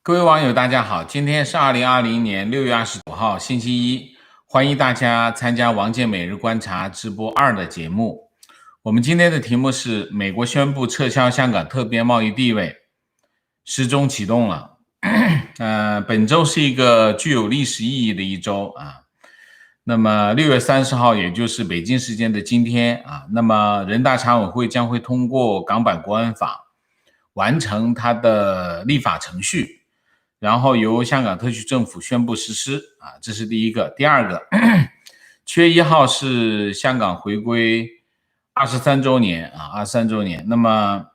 各位网友，大家好，今天是2020年6月29号，星期一，欢迎大家参加王健每日观察直播2的节目。我们今天的题目是：美国宣布撤销香港特别贸易地位，时钟启动了。本周是一个具有历史意义的一周啊。那么6月30号，也就是北京时间的今天啊，那么人大常委会将会通过港版国安法，完成它的立法程序。然后由香港特区政府宣布实施啊，这是第一个。第二个，7月1号是香港回归23周年啊，23周年。那么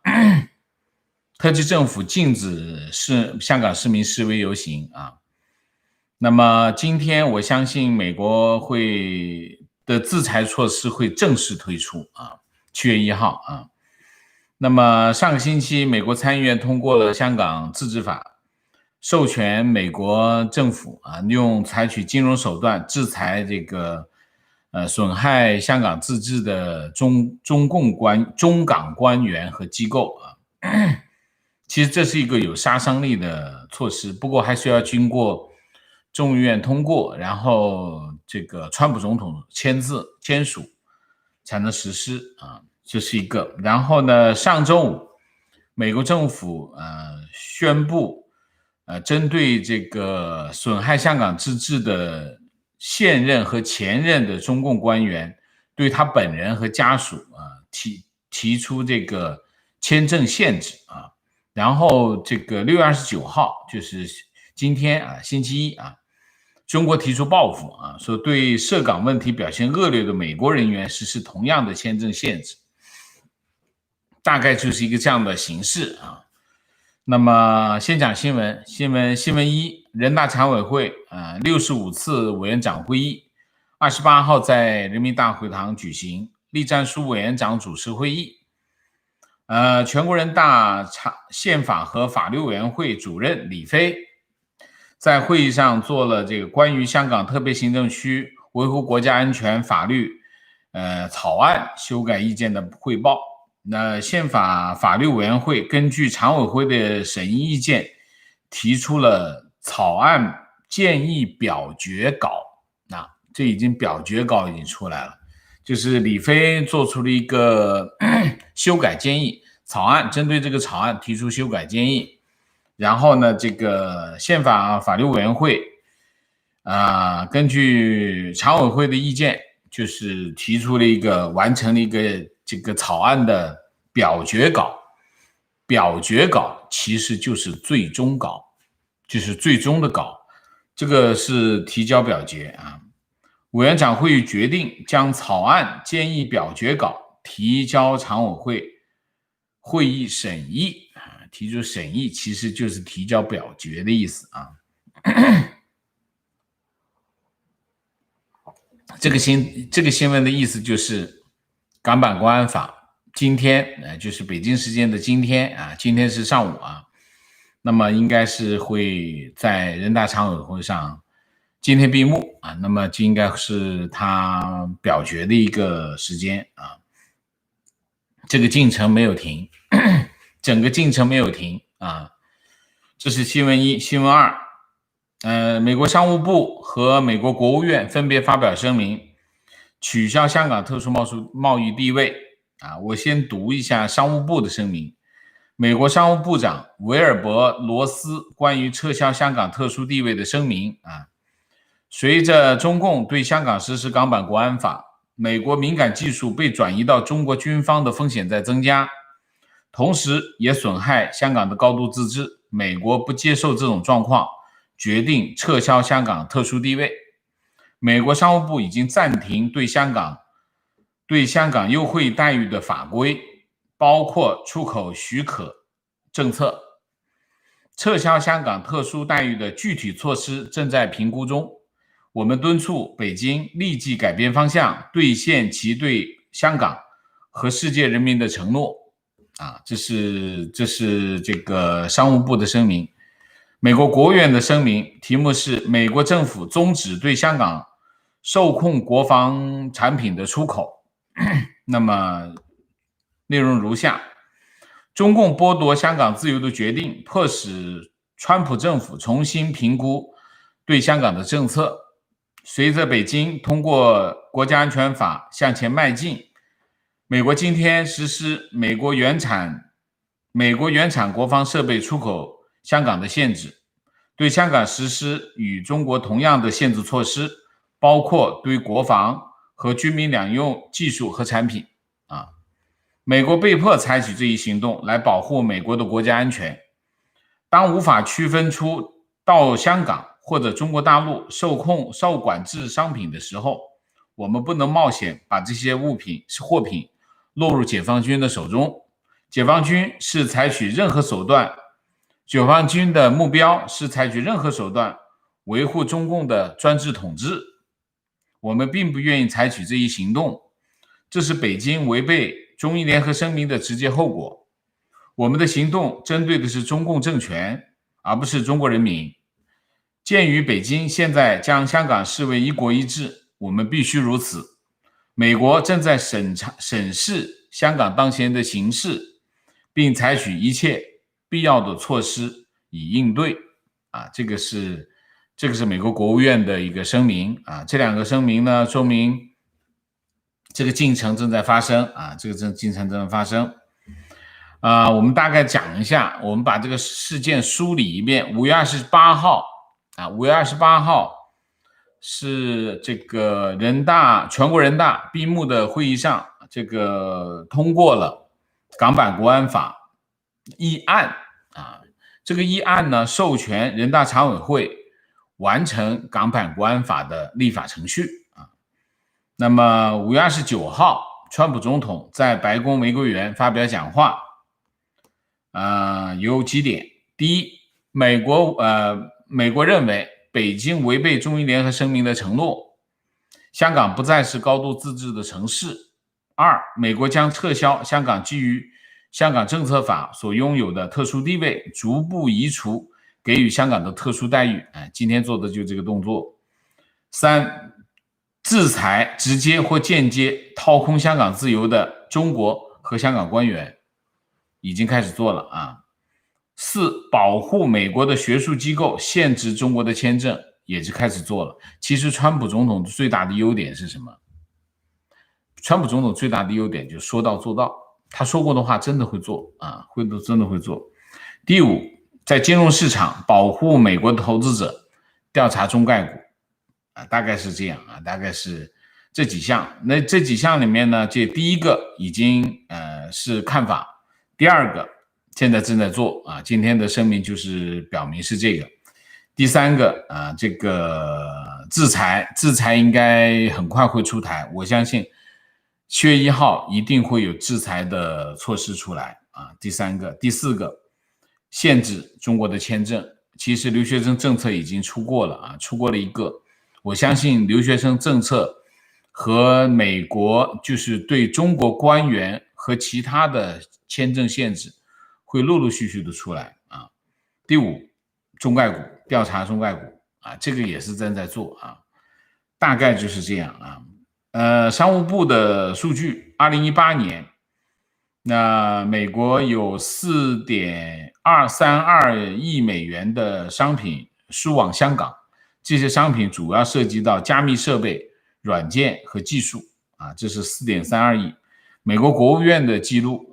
特区政府禁止香港市民示威游行啊。那么今天我相信美国的制裁措施会正式推出啊，7月1号啊。那么上个星期美国参议院通过了香港自治法，授权美国政府用采取金融手段制裁这个损害香港自治的中港官员和机构啊。其实这是一个有杀伤力的措施，不过还需要经过众议院通过，然后这个川普总统签署才能实施啊，这是一个。然后呢，上周五美国政府宣布针对这个损害香港自治的现任和前任的中共官员，对他本人和家属提出这个签证限制啊。然后这个6月29号就是今天啊，星期一啊，中国提出报复啊，说对涉港问题表现恶劣的美国人员实施同样的签证限制，大概就是一个这样的形式啊。那么先讲新闻一，人大常委会65次委员长会议28号在人民大会堂举行，栗战书委员长主持会议。全国人大宪法和法律委员会主任李飞在会议上做了这个关于香港特别行政区维护国家安全法律草案修改意见的汇报。那宪法法律委员会根据常委会的审议意见，提出了草案建议表决稿。这表决稿已经出来了，就是李飞做出了一个修改建议草案，针对这个草案提出修改建议。然后呢，这个宪法法律委员会根据常委会的意见，就是提出了完成了一个这个草案的表决稿。表决稿其实就是最终稿，就是最终的稿，这个是提交表决啊。委员长会议决定将草案建议表决稿提交常委会会议审议提出审议其实就是提交表决的意思啊。这个新闻的意思就是港版国安法今天就是北京时间的今天今天是上午啊，那么应该是会在人大常委会上今天闭幕啊，那么这应该是他表决的一个时间啊。这个进程没有停，整个进程没有停啊。这是新闻一。新闻二，美国商务部和美国国务院分别发表声明，取消香港特殊贸易地位啊。我先读一下商务部的声明。美国商务部长维尔伯罗斯关于撤销香港特殊地位的声明啊。随着中共对香港实施港版国安法，美国敏感技术被转移到中国军方的风险在增加，同时也损害香港的高度自治。美国不接受这种状况，决定撤销香港特殊地位。美国商务部已经暂停对香港优惠待遇的法规，包括出口许可政策。撤销香港特殊待遇的具体措施正在评估中。我们敦促北京立即改变方向，兑现其对香港和世界人民的承诺啊，这是这个商务部的声明。美国国务院的声明题目是美国政府终止对香港受控国防产品的出口。那么内容如下：中共剥夺香港自由的决定，迫使川普政府重新评估对香港的政策。随着北京通过国家安全法向前迈进，美国今天实施美国原产国防设备出口香港的限制，对香港实施与中国同样的限制措施，包括对国防和军民两用技术和产品。美国被迫采取这一行动来保护美国的国家安全。当无法区分出到香港或者中国大陆受管制商品的时候，我们不能冒险把这些货品落入解放军的手中。解放军的目标是采取任何手段维护中共的专制统治。我们并不愿意采取这一行动，这是北京违背中英联合声明的直接后果。我们的行动针对的是中共政权，而不是中国人民。鉴于北京现在将香港视为一国一制，我们必须如此。美国正在审视香港当前的形势，并采取一切必要的措施以应对。这个是美国国务院的一个声明。这两个声明呢，说明这个进程正在发生。我们大概讲一下，我们把这个事件梳理一遍。5月28号是这个全国人大闭幕的会议上，这个通过了港版国安法议案。这个议案呢，授权人大常委会完成港版国安法的立法程序。那么5月29号，川普总统在白宫玫瑰园发表讲话。有几点。第一，美国认为北京违背中英联合声明的承诺，香港不再是高度自治的城市。二，美国将撤销香港基于香港政策法所拥有的特殊地位，逐步移除给予香港的特殊待遇。今天做的就这个动作。三，制裁直接或间接掏空香港自由的中国和香港官员已经开始做了。四，保护美国的学术机构，限制中国的签证也是开始做了。其实川普总统最大的优点是什么？川普总统最大的优点就是说到做到，他说过的话真的会做。真的会做。第五，在金融市场保护美国的投资者，调查中概股。大概是这样。大概是这几项。那这几项里面呢，这第一个已经是看法，第二个现在正在做。今天的声明就是表明是这个。第三个这个制裁应该很快会出台，我相信7月1号一定会有制裁的措施出来。第四个限制中国的签证。其实留学生政策已经出过了一个。我相信留学生政策和美国就是对中国官员和其他的签证限制会陆陆续续的出来。第五，中概股，调查中概股。这个也是正在做。大概就是这样。商务部的数据，2018年那美国有4.232亿美元的商品输往香港，这些商品主要涉及到加密设备、软件和技术。这是4.32亿。美国国务院的记录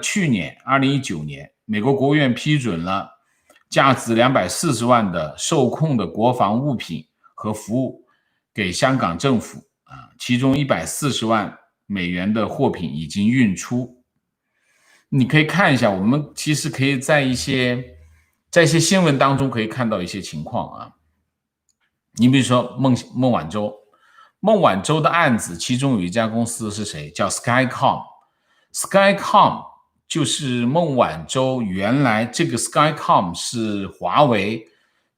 去年2019年，美国国务院批准了价值240万的受控的国防物品和服务给香港政府。其中140万美元的货品已经运出。你可以看一下，我们其实可以在一些新闻当中可以看到一些情况。你比如说孟晚舟的案子，其中有一家公司是谁？叫 Skycom 就是孟晚舟原来这个 Skycom 是华为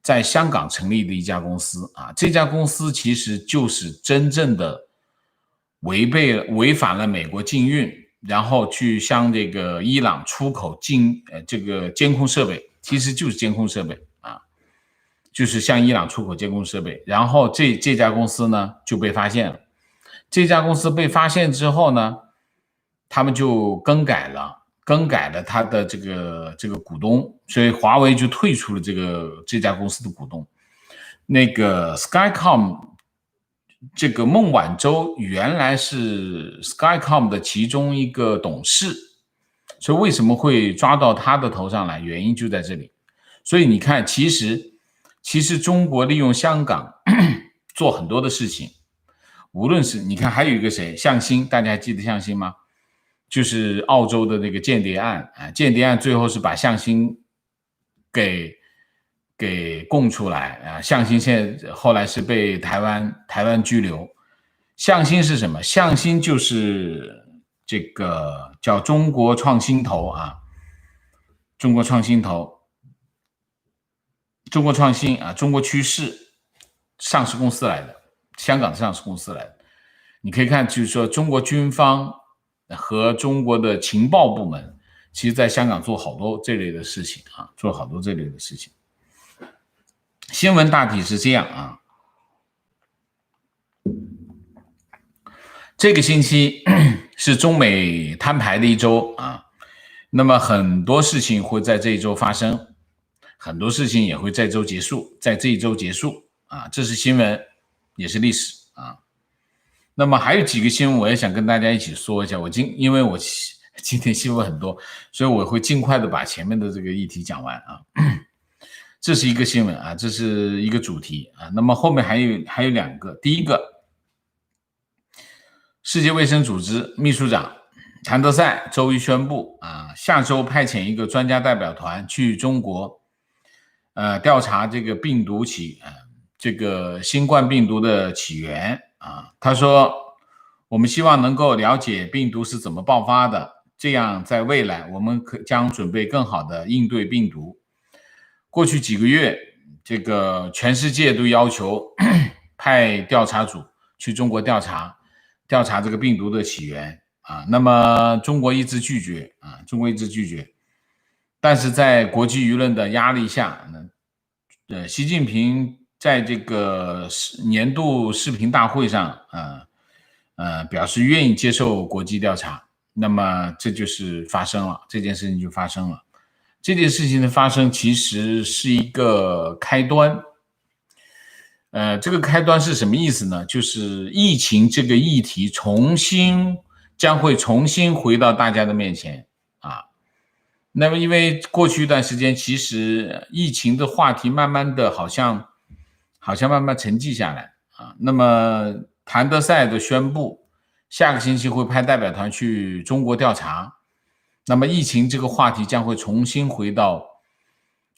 在香港成立的一家公司。这家公司其实就是真正的违反了美国禁运，然后去向这个伊朗出口这个监控设备，其实就是监控设备。就是向伊朗出口监控设备。然后这家公司呢就被发现了。这家公司被发现之后呢，他们就更改更改了他的这个股东，所以华为就退出了这家公司的股东。那个 Skycom 这个孟晚舟原来是 Skycom 的其中一个董事，所以为什么会抓到他的头上来？原因就在这里。所以你看，其实中国利用香港做很多的事情，无论是你看还有一个谁，向新，大家还记得向新吗？就是澳洲的那个间谍案啊，间谍案最后是把向新给供出来啊，向新现在后来是被台湾拘留。向新是什么？向新就是这个叫中国创新投啊，中国创新投。中国创新啊，中国趋势上市公司来的，香港的上市公司来的。你可以看，就是说中国军方和中国的情报部门，其实在香港做好多这类的事情啊，做好多这类的事情。新闻大体是这样啊。这个星期是中美摊牌的一周啊，那么很多事情会在这一周发生。很多事情也会在这一周结束啊，这是新闻，也是历史啊。那么还有几个新闻，我也想跟大家一起说一下。因为我今天新闻很多，所以我会尽快的把前面的这个议题讲完啊。这是一个新闻啊，这是一个主题啊。那么后面还有两个，第一个，世界卫生组织秘书长谭德赛周一宣布啊，下周派遣一个专家代表团去中国。调查这个这个新冠病毒的起源啊。他说，我们希望能够了解病毒是怎么爆发的，这样在未来我们将准备更好的应对病毒。过去几个月，这个全世界都要求派调查组去中国调查这个病毒的起源啊。那么中国一直拒绝。但是在国际舆论的压力下，习近平在这个年度视频大会上，表示愿意接受国际调查。那么这就是发生了，这件事情就发生了。这件事情的发生其实是一个开端。这个开端是什么意思呢？就是疫情这个议题将会重新回到大家的面前啊。那么因为过去一段时间，其实疫情的话题慢慢的好像慢慢沉寂下来啊。那么谭德赛的宣布，下个星期会派代表团去中国调查，那么疫情这个话题将会重新回到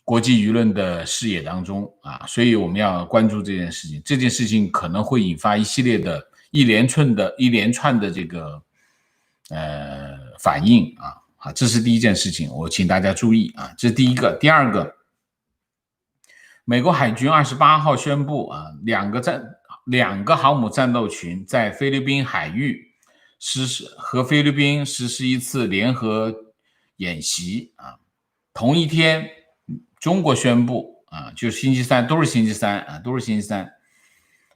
国际舆论的视野当中啊，所以我们要关注这件事情。这件事情可能会引发一连串的这个反应啊。这是第一件事情，我请大家注意啊，这是第一个。第二个，美国海军28号宣布啊，两个航母战斗群在菲律宾海域和菲律宾实施一次联合演习啊。同一天，中国宣布啊，就是星期三，都是星期三。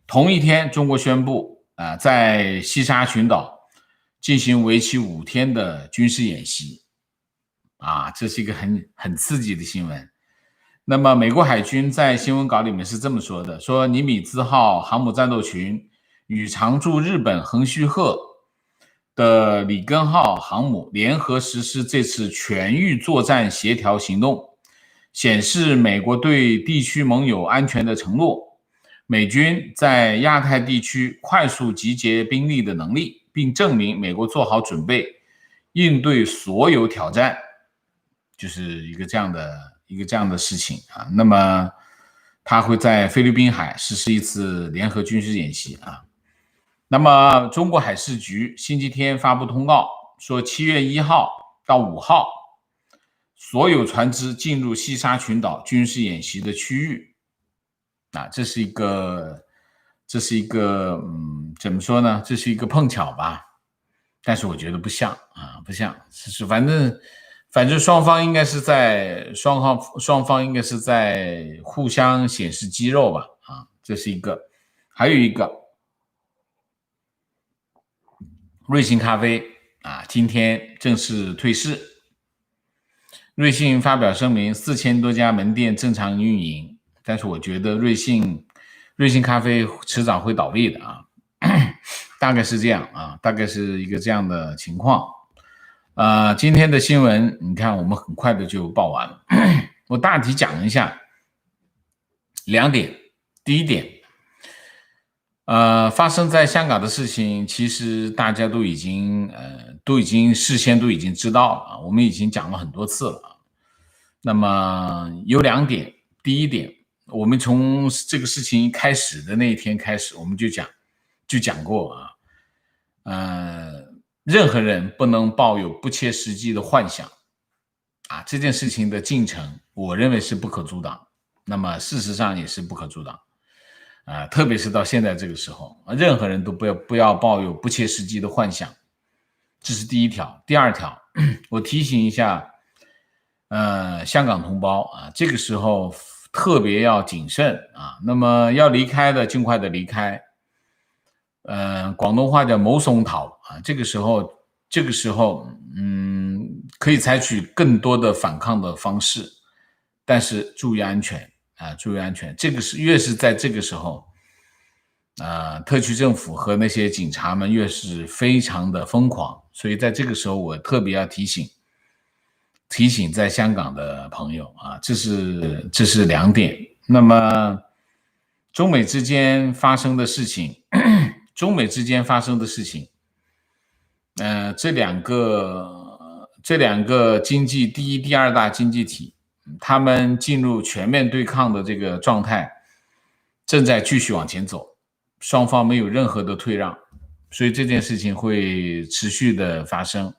同一天，中国宣布啊，在西沙群岛进行为期5天的军事演习啊，这是一个很刺激的新闻。那么美国海军在新闻稿里面是这么说的，说尼米兹号航母战斗群与常驻日本横须贺的里根号航母联合实施这次全域作战协调行动，显示美国对地区盟友安全的承诺，美军在亚太地区快速集结兵力的能力，并证明美国做好准备应对所有挑战，就是一个这样的事情啊。那么他会在菲律宾海实施一次联合军事演习啊。那么中国海事局星期天发布通告说，7月1号到5号所有船只进入西沙群岛军事演习的区域啊。这是一个怎么说呢？这是一个碰巧吧，但是我觉得不像啊，不像，是反正双方应该是在互相显示肌肉吧啊。这是一个。还有一个，瑞幸咖啡啊，今天正式退市瑞幸发表声明，4000多家门店正常运营，但是我觉得瑞幸咖啡迟早会倒闭的啊，大概是这样啊，大概是一个这样的情况。今天的新闻你看我们很快的就报完了，我大体讲一下2点。第一点，发生在香港的事情，其实大家都已经事先都已经知道了，我们已经讲了很多次了。那么有2点，第一点，我们从这个事情开始的那一天开始，我们就讲过任何人不能抱有不切实际的幻想啊，这件事情的进程，我认为是不可阻挡，那么事实上也是不可阻挡。特别是到现在这个时候，任何人都不要抱有不切实际的幻想，这是第一条。第二条，我提醒一下，香港同胞啊，这个时候特别要谨慎啊。那么要离开的尽快的离开，广东话叫谋松逃啊。这个时候，可以采取更多的反抗的方式，但是注意安全。注意安全，这个是越是在这个时候，特区政府和那些警察们越是非常的疯狂，所以在这个时候我特别要提醒在香港的朋友啊，这是2点。那么中美之间发生的事情，这两个经济第一、第二大经济体，他们进入全面对抗的这个状态，正在继续往前走，双方没有任何的退让，所以这件事情会持续的发生，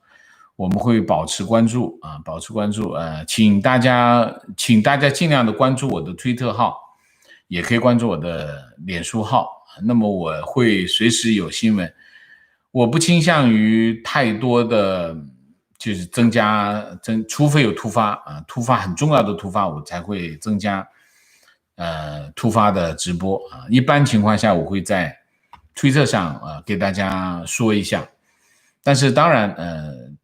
我们会保持关注。请大家尽量的关注我的推特号，也可以关注我的脸书号，那么我会随时有新闻，我不倾向于太多的就是除非有突发很重要的突发，我才会增加突发的直播啊。一般情况下，我会在推特上给大家说一下。但是当然，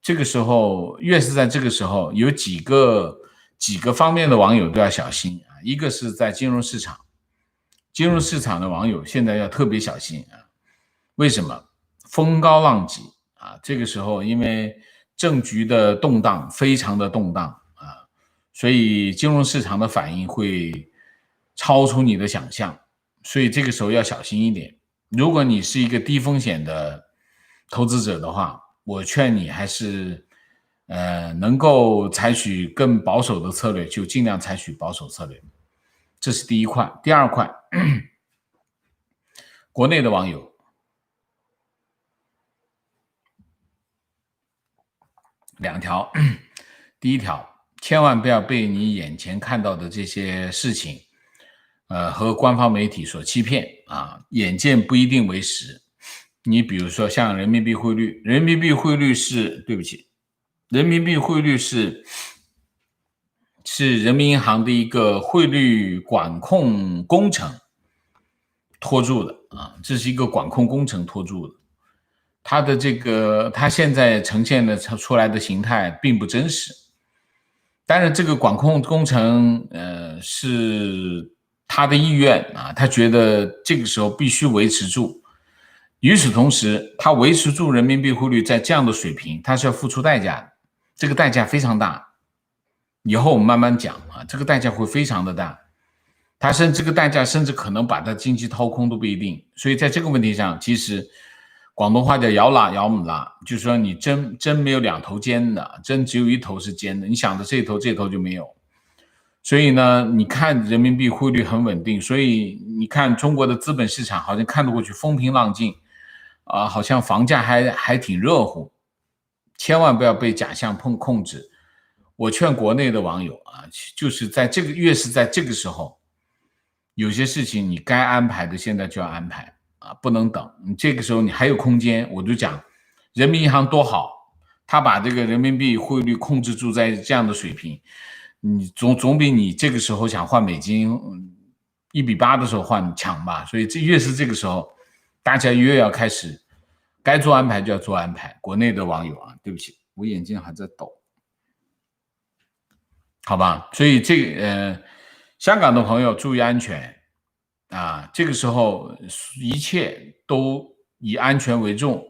这个时候越是在这个时候，有几个方面的网友都要小心啊。一个是在金融市场的网友现在要特别小心啊。为什么？风高浪急啊！这个时候因为政局的动荡非常的动荡啊，所以金融市场的反应会超出你的想象，所以这个时候要小心一点。如果你是一个低风险的投资者的话，我劝你还是能够采取更保守的策略，就尽量采取保守策略。这是第一块。第二块，国内的网友2条。第一条，千万不要被你眼前看到的这些事情和官方媒体所欺骗啊，眼见不一定为实。你比如说像人民币汇率是人民银行的一个汇率管控工程拖住的啊，这是一个管控工程拖住的。它现在呈现的出来的形态并不真实。当然这个管控工程是他的意愿啊，他觉得这个时候必须维持住。与此同时，他维持住人民币汇率在这样的水平，他是要付出代价的，这个代价非常大。以后我们慢慢讲啊，这个代价会非常的大，这个代价甚至可能把它经济掏空都不一定。所以在这个问题上，其实广东话叫摇拉摇唔拉，就是说你针没有2头尖的，针只有1头是尖的，你想的这头就没有。所以呢，你看人民币汇率很稳定，所以你看中国的资本市场好像看得过去风平浪静好像房价还挺热乎，千万不要被假象控制。我劝国内的网友就是越是在这个时候，有些事情你该安排的现在就要安排不能等。你这个时候你还有空间，我就讲人民银行多好，他把这个人民币汇率控制住在这样的水平，你总比你这个时候想换美金1:8的时候换强吧。所以越是这个时候，大家越要开始该做安排就要做安排。国内的网友对不起，我眼睛还在抖。好吧？所以香港的朋友注意安全啊！这个时候一切都以安全为重，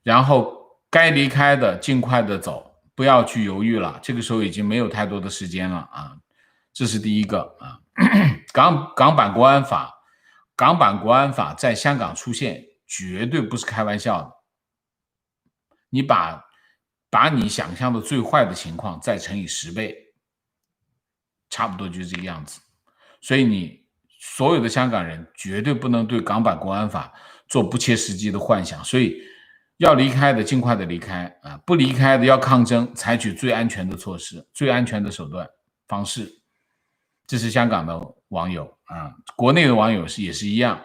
然后该离开的尽快的走，不要去犹豫了。这个时候已经没有太多的时间了啊！这是第一个啊。港版国安法，在香港出现，绝对不是开玩笑的。你把你想象的最坏的情况再乘以10倍，差不多就是这个样子。所以你所有的香港人绝对不能对港版国安法做不切实际的幻想。所以要离开的尽快的离开啊，不离开的要抗争，采取最安全的措施、最安全的手段方式。这是香港的网友啊，国内的网友也是一样。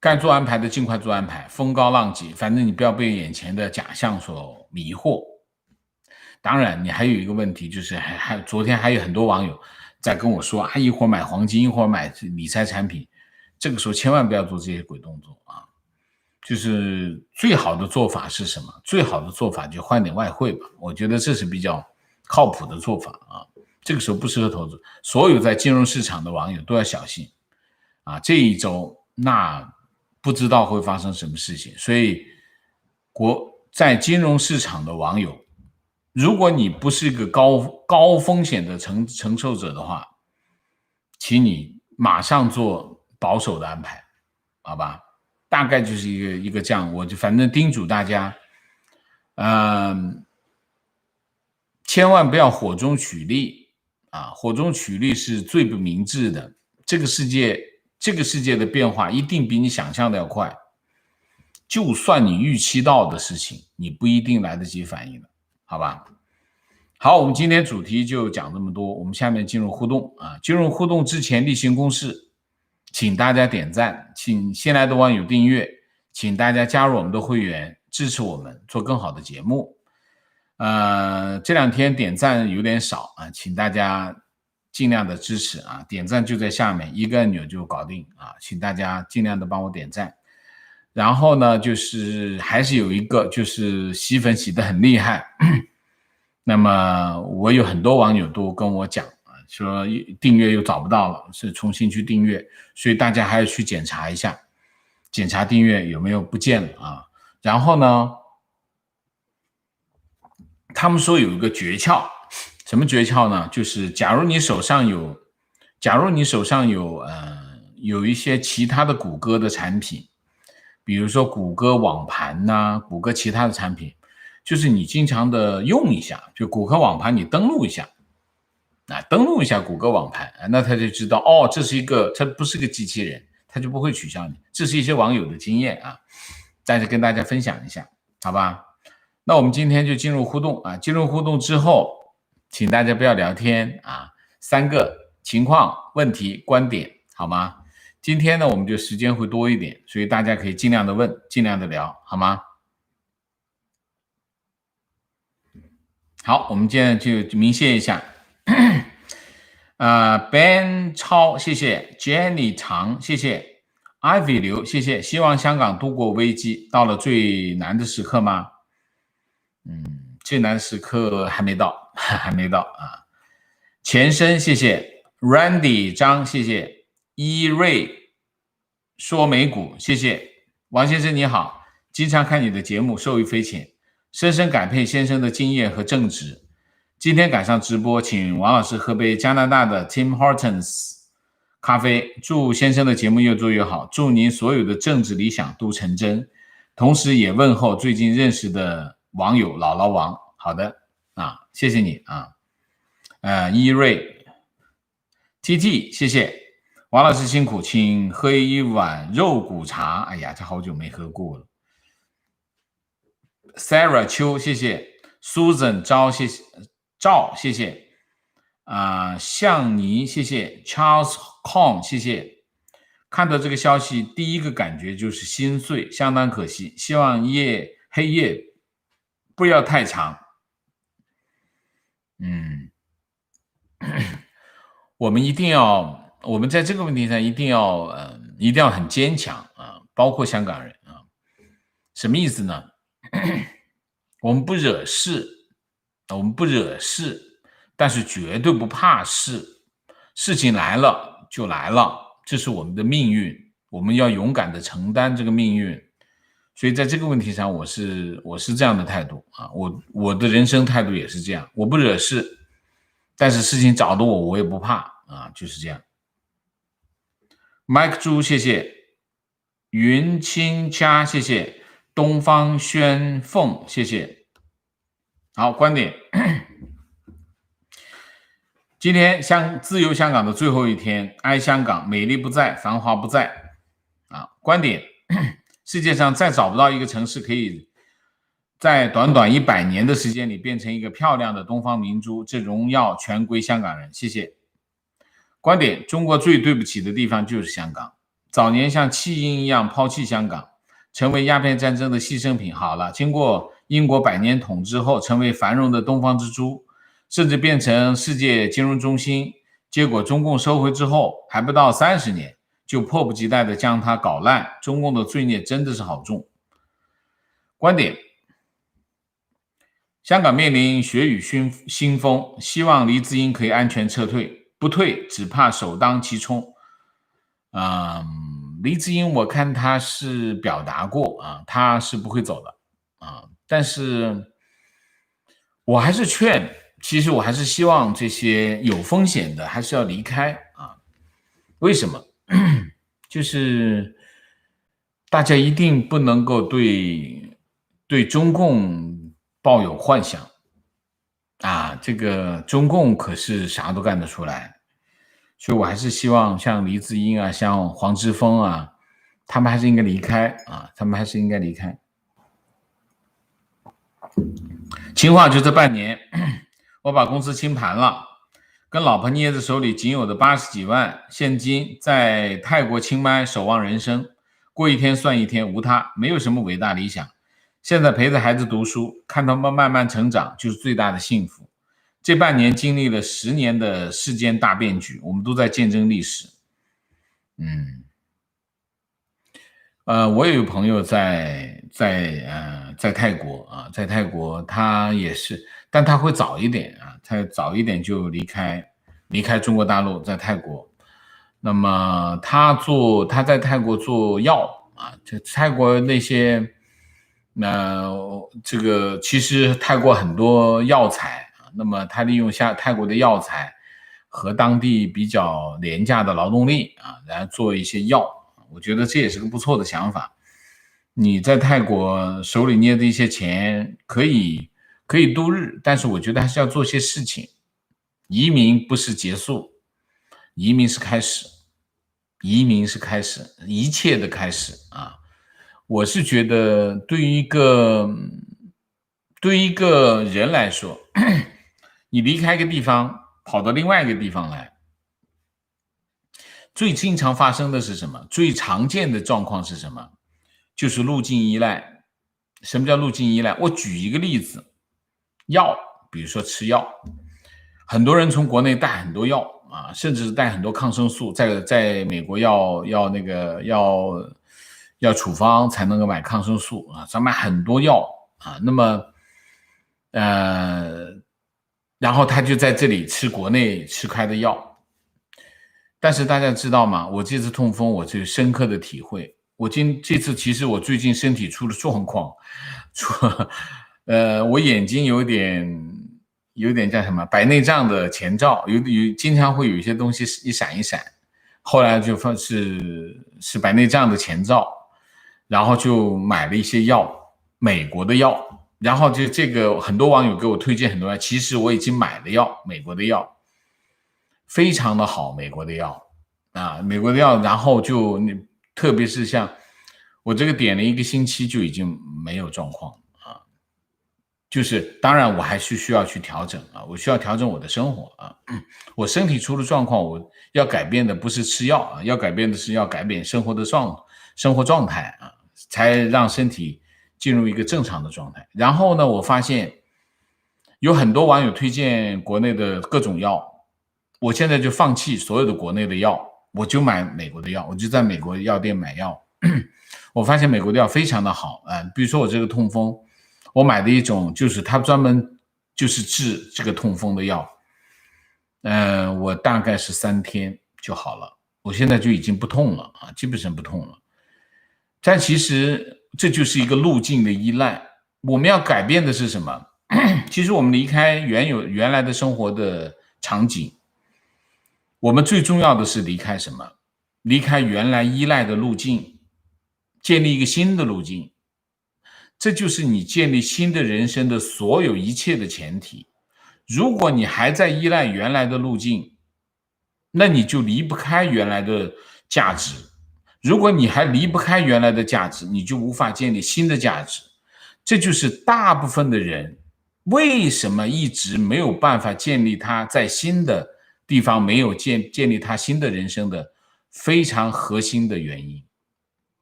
该做安排的尽快做安排，风高浪急，反正你不要被眼前的假象所迷惑。当然，你还有一个问题，就是昨天还有很多网友在跟我说啊，一会儿买黄金，一会儿买理财产品，这个时候千万不要做这些鬼动作啊！就是最好的做法是什么？最好的做法就换点外汇吧，我觉得这是比较靠谱的做法啊。这个时候不适合投资，所有在金融市场的网友都要小心啊！这一周那不知道会发生什么事情，所以在金融市场的网友，如果你不是一个高风险的承受者的话，请你马上做保守的安排，好吧？大概就是一个这样，我就反正叮嘱大家，千万不要火中取栗啊！火中取栗是最不明智的。这个世界的变化一定比你想象的要快，就算你预期到的事情，你不一定来得及反应的，好吧？好，我们今天主题就讲这么多，我们下面进入互动啊。进入互动之前例行公事，请大家点赞，请新来的网友订阅，请大家加入我们的会员，支持我们做更好的节目。这两天点赞有点少啊，请大家尽量的支持啊，点赞就在下面一个按钮就搞定啊，请大家尽量的帮我点赞。然后呢，就是还是有一个就是洗粉洗得很厉害，那么我有很多网友都跟我讲啊，说订阅又找不到了，是重新去订阅，所以大家还要去检查一下，检查订阅有没有不见了啊。然后呢，他们说有一个诀窍，什么诀窍呢？就是假如你手上有一些其他的谷歌的产品，比如说谷歌网盘呐，谷歌其他的产品，就是你经常的用一下，就谷歌网盘你登录一下，登录一下谷歌网盘，那他就知道哦，它不是个机器人，他就不会取消你。这是一些网友的经验啊，跟大家分享一下，好吧？那我们今天就进入互动啊，进入互动之后，请大家不要聊天啊，3个情况、问题、观点，好吗？今天呢，我们就时间会多一点，所以大家可以尽量的问，尽量的聊，好吗？好，我们现在就明谢一下。Ben 超，谢谢 Jenny 长，谢谢 Ivy 刘，谢谢。希望香港度过危机，到了最难的时刻吗？最难时刻还没到，还没到啊。前身，谢谢 Randy 张，谢谢伊瑞说美股，谢谢王先生你好，经常看你的节目，受益匪浅，深深感佩先生的经验和正直。今天赶上直播，请王老师喝杯加拿大的 Tim Hortons 咖啡，祝先生的节目越做越好，祝您所有的政治理想都成真，同时也问候最近认识的网友姥姥王。好的啊，谢谢你啊。伊瑞 TT 谢谢王老师辛苦，请喝一碗肉骨茶。哎呀，这好久没喝过了。Sarah 秋谢谢 Susan 赵谢谢赵谢谢向尼谢谢 Charles Kong 谢谢。看到这个消息，第一个感觉就是心碎，相当可惜，希望黑夜不要太长。我们在这个问题上一定要很坚强啊，包括香港人啊。什么意思呢？我们不惹事我们不惹事，但是绝对不怕事。事情来了就来了，这是我们的命运，我们要勇敢的承担这个命运。所以在这个问题上，我是这样的态度啊，我的人生态度也是这样，我不惹事，但是事情找的我也不怕啊，就是这样。Mike 猪，谢谢。云清佳，谢谢。东方宣凤，谢谢。好，观点。今天自由香港的最后一天，哀香港，美丽不在，繁华不在啊。观点：世界上再找不到一个城市可以在短短100年的时间里变成一个漂亮的东方明珠，这荣耀全归香港人。谢谢。观点：中国最对不起的地方就是香港，早年像弃婴一样抛弃香港，成为鸦片战争的牺牲品。好了，经过英国100年统治后，成为繁荣的东方之珠，甚至变成世界金融中心，结果中共收回之后，还不到30年，就迫不及待地将它搞烂。中共的罪孽真的是好重。观点：香港面临血雨腥风，希望黎智英可以安全撤退，不退只怕首当其冲。黎智英我看他是表达过啊，他是不会走的啊，但是我还是其实我还是希望这些有风险的还是要离开啊。为什么？就是大家一定不能够对中共抱有幻想啊，这个中共可是啥都干得出来，所以我还是希望像黎智英啊，像黄之锋啊，他们还是应该离开啊，他们还是应该离开。情况就这半年，我把公司清盘了，跟老婆捏着手里仅有的80几万现金，在泰国清迈守望人生，过一天算一天，无他，没有什么伟大理想。现在陪着孩子读书，看他们慢慢成长，就是最大的幸福。这半年经历了10年的世间大变局，我们都在见证历史。我也有朋友在泰国啊，在泰国他也是，但他会早一点啊，他早一点就离开中国大陆，在泰国。那么他在泰国做药啊，这泰国那些这个其实泰国很多药材啊，那么他利用泰国的药材和当地比较廉价的劳动力啊，然后做一些药。我觉得这也是个不错的想法。你在泰国手里捏的一些钱可以度日，但是我觉得还是要做些事情。移民不是结束，移民是开始，移民是开始，一切的开始啊！我是觉得对于一个人来说，你离开一个地方跑到另外一个地方来，最经常发生的是什么？最常见的状况是什么？就是路径依赖。什么叫路径依赖？我举一个例子，药，比如说吃药，很多人从国内带很多药啊，甚至带很多抗生素，在美国要处方才能够买抗生素啊，咱买很多药啊，那么然后他就在这里吃国内吃开的药。但是大家知道吗？我这次痛风，我就深刻的体会。这次其实我最近身体出了状况，我眼睛有点叫什么白内障的前兆，经常会有一些东西一闪一闪，后来就说是白内障的前兆，然后就买了一些药，美国的药，然后就这个很多网友给我推荐很多药，其实我已经买了药，美国的药。非常的好，美国的药啊，美国的药，然后特别是像我这个点了1个星期就已经没有状况啊，就是当然我还是需要去调整啊，我需要调整我的生活啊，我身体出了状况，我要改变的不是吃药啊，要改变的是要改变生活状态啊，才让身体进入一个正常的状态。然后呢，我发现有很多网友推荐国内的各种药。我现在就放弃所有的国内的药，我就买美国的药，我就在美国药店买药。我发现美国的药非常的好，比如说我这个痛风，我买的一种就是它专门就是治这个痛风的药。我大概是3天就好了，我现在就已经不痛了啊，基本上不痛了。但其实这就是一个路径的依赖，我们要改变的是什么？其实我们离开原来的生活的场景，我们最重要的是离开什么？离开原来依赖的路径，建立一个新的路径。这就是你建立新的人生的所有一切的前提。如果你还在依赖原来的路径，那你就离不开原来的价值。如果你还离不开原来的价值，你就无法建立新的价值。这就是大部分的人为什么一直没有办法建立他在新的地方没有建立他新的人生的非常核心的原因。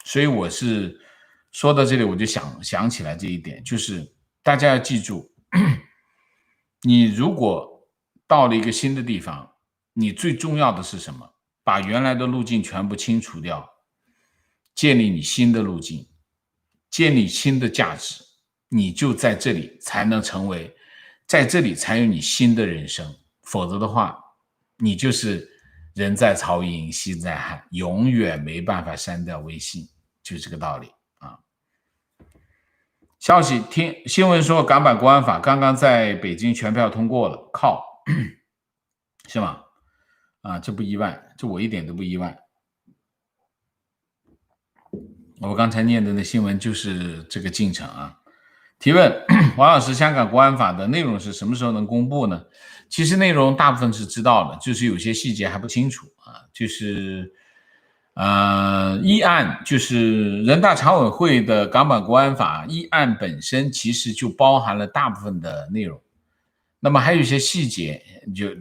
所以我是说到这里，我就想起来这一点，就是大家要记住，你如果到了一个新的地方，你最重要的是什么？把原来的路径全部清除掉，建立你新的路径，建立新的价值，你就在这里才能成为，在这里才有你新的人生。否则的话，你就是人在曹营心在汉，永远没办法删掉微信，就这个道理啊。消息听新闻说，港版国安法刚刚在北京全票通过了，靠，是吗？啊，这不意外，这我一点都不意外。我刚才念的那新闻就是这个进程啊。提问：王老师，香港国安法的内容是什么时候能公布呢？其实内容大部分是知道的，就是有些细节还不清楚啊。就是议案，就是人大常委会的港版国安法议案本身其实就包含了大部分的内容，那么还有一些细节就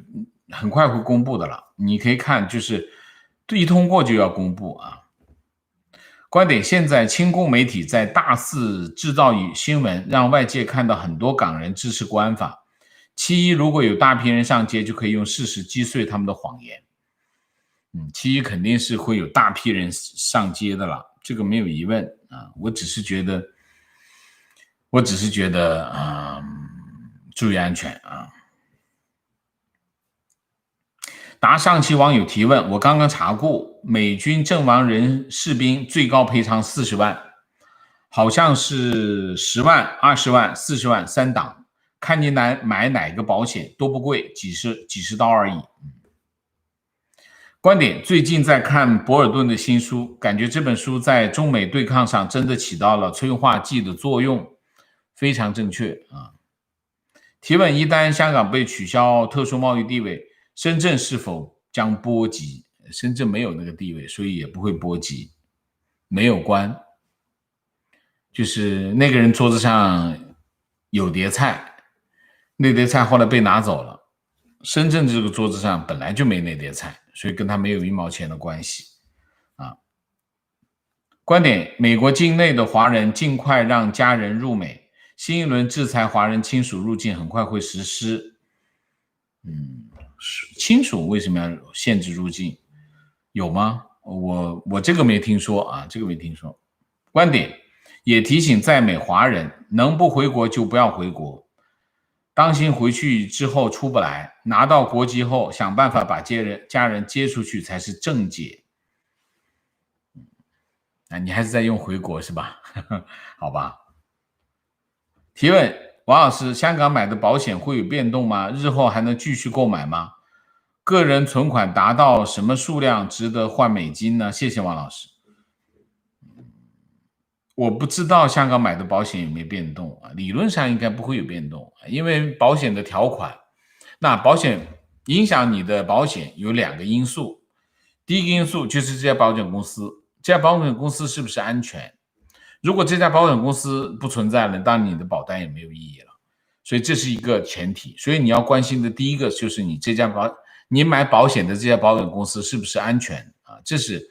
很快会公布的了。你可以看，就是一通过就要公布啊。观点：现在亲共媒体在大肆制造新闻，让外界看到很多港人支持国安法。其一，如果有大批人上街，就可以用事实击碎他们的谎言。其一肯定是会有大批人上街的了，这个没有疑问啊。我只是觉得注意安全啊。答上期网友提问，我刚刚查过，美军阵亡士兵最高赔偿40万，好像是10万、20万、40万3档，看你买哪个保险都不贵，几十刀而已。观点：最近在看博尔顿的新书，感觉这本书在中美对抗上真的起到了催化剂的作用，非常正确啊。提问：一旦香港被取消特殊贸易地位，深圳是否将波及？深圳没有那个地位，所以也不会波及，没有关。就是那个人桌子上有碟菜，那碟菜后来被拿走了，深圳这个桌子上本来就没那碟菜，所以跟他没有1毛钱的关系啊。观点：美国境内的华人尽快让家人入美，新一轮制裁华人亲属入境很快会实施。亲属为什么要限制入境？有吗？我这个没听说啊，这个没听说。观点：也提醒在美华人，能不回国就不要回国，当心回去之后出不来，拿到国籍后想办法把家人接出去才是正解。你还是在用回国是吧？好吧。提问：王老师，香港买的保险会有变动吗？日后还能继续购买吗？个人存款达到什么数量值得换美金呢？谢谢王老师。我不知道香港买的保险有没有变动啊？理论上应该不会有变动，因为保险的条款，那保险影响你的保险有2个因素。第一个因素就是这家保险公司是不是安全？如果这家保险公司不存在了，当然你的保单也没有意义了。所以这是一个前提。所以你要关心的第一个就是你买保险的这家保险公司是不是安全啊？这是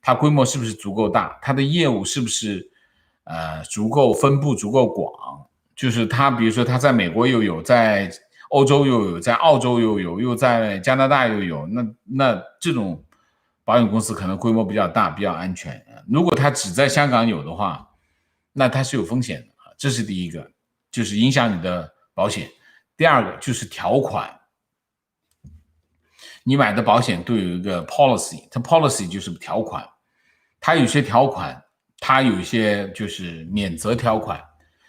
它规模是不是足够大，它的业务是不是足够分布足够广，就是它比如说它在美国又有，在欧洲又有，在澳洲又有，又在加拿大又有，那这种保险公司可能规模比较大，比较安全。如果它只在香港有的话，那它是有风险的，这是第一个，就是影响你的保险。第二个就是条款，你买的保险都有一个 policy， 它 policy 就是条款，它有些条款，它有一些就是免责条款，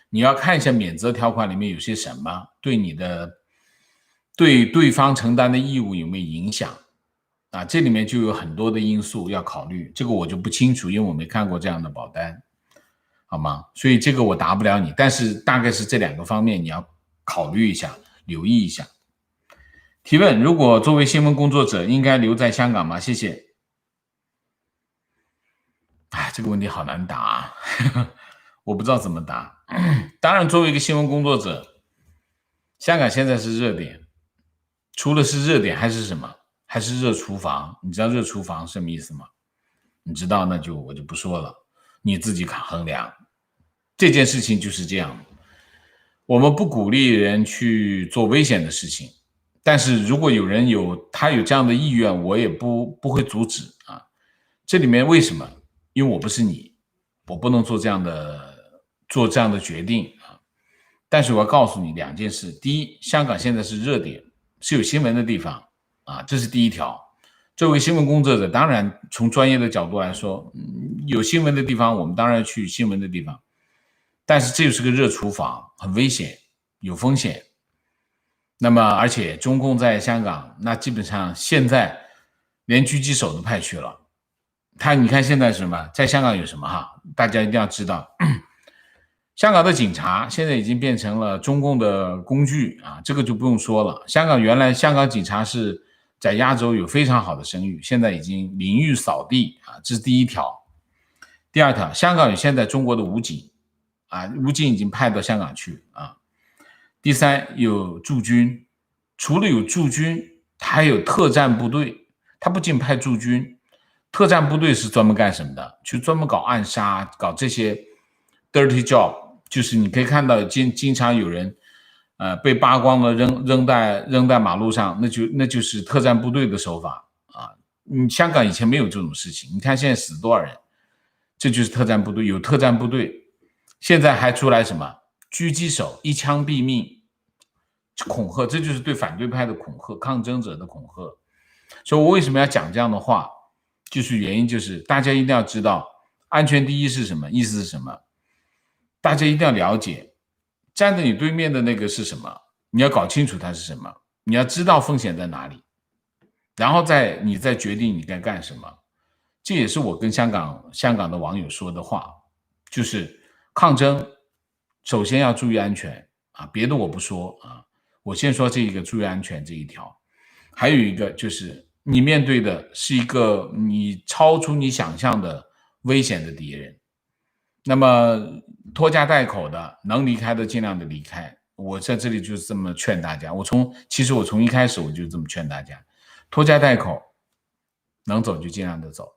你要看一下免责条款里面有些什么，对你的对对方承担的义务有没有影响啊？这里面就有很多的因素要考虑，这个我就不清楚，因为我没看过这样的保单，好吗？所以这个我答不了你，但是大概是这2个方面你要考虑一下，留意一下。提问：如果作为新闻工作者，应该留在香港吗？谢谢。这个问题好难答啊，我不知道怎么答。当然，作为一个新闻工作者，香港现在是热点，除了是热点还是什么？还是热厨房。你知道热厨房什么意思吗？你知道，那就我就不说了，你自己衡量。这件事情就是这样，我们不鼓励人去做危险的事情，但是如果有人他有这样的意愿，我也不会阻止啊。这里面为什么？因为我不是你，我不能做这样的决定啊。但是我要告诉你2件事：第一，香港现在是热点，是有新闻的地方啊，这是第一条。作为新闻工作者，当然从专业的角度来说，有新闻的地方，我们当然去新闻的地方。但是这就是个热厨房，很危险，有风险。那么，而且中共在香港，那基本上现在连狙击手都派去了。你看现在什么，在香港有什么大家一定要知道，香港的警察现在已经变成了中共的工具啊，这个就不用说了。原来香港警察是在亚洲有非常好的声誉，现在已经名誉扫地啊，这是第一条。第二条，香港有现在中国的武警啊，武警已经派到香港去啊。第三，有驻军，除了有驻军，他还有特战部队，他不仅派驻军，特战部队是专门干什么的？去专门搞暗杀，搞这些 dirty job， 就是你可以看到经常有人被扒光了扔在马路上，那就是特战部队的手法啊。香港以前没有这种事情，你看现在死多少人，这就是特战部队，有特战部队，现在还出来什么狙击手，一枪毙命，恐吓，这就是对反对派的恐吓，抗争者的恐吓。所以我为什么要讲这样的话？就是原因就是大家一定要知道，安全第一是什么，意思是什么？大家一定要了解，站在你对面的那个是什么，你要搞清楚它是什么，你要知道风险在哪里，然后你再决定你该干什么。这也是我跟香港的网友说的话，就是抗争首先要注意安全啊，别的我不说啊，我先说这一个注意安全这一条。还有一个就是你面对的是一个你超出你想象的危险的敌人，那么拖家带口的能离开的尽量的离开。我在这里就是这么劝大家，其实我从一开始我就这么劝大家，拖家带口，能走就尽量的走，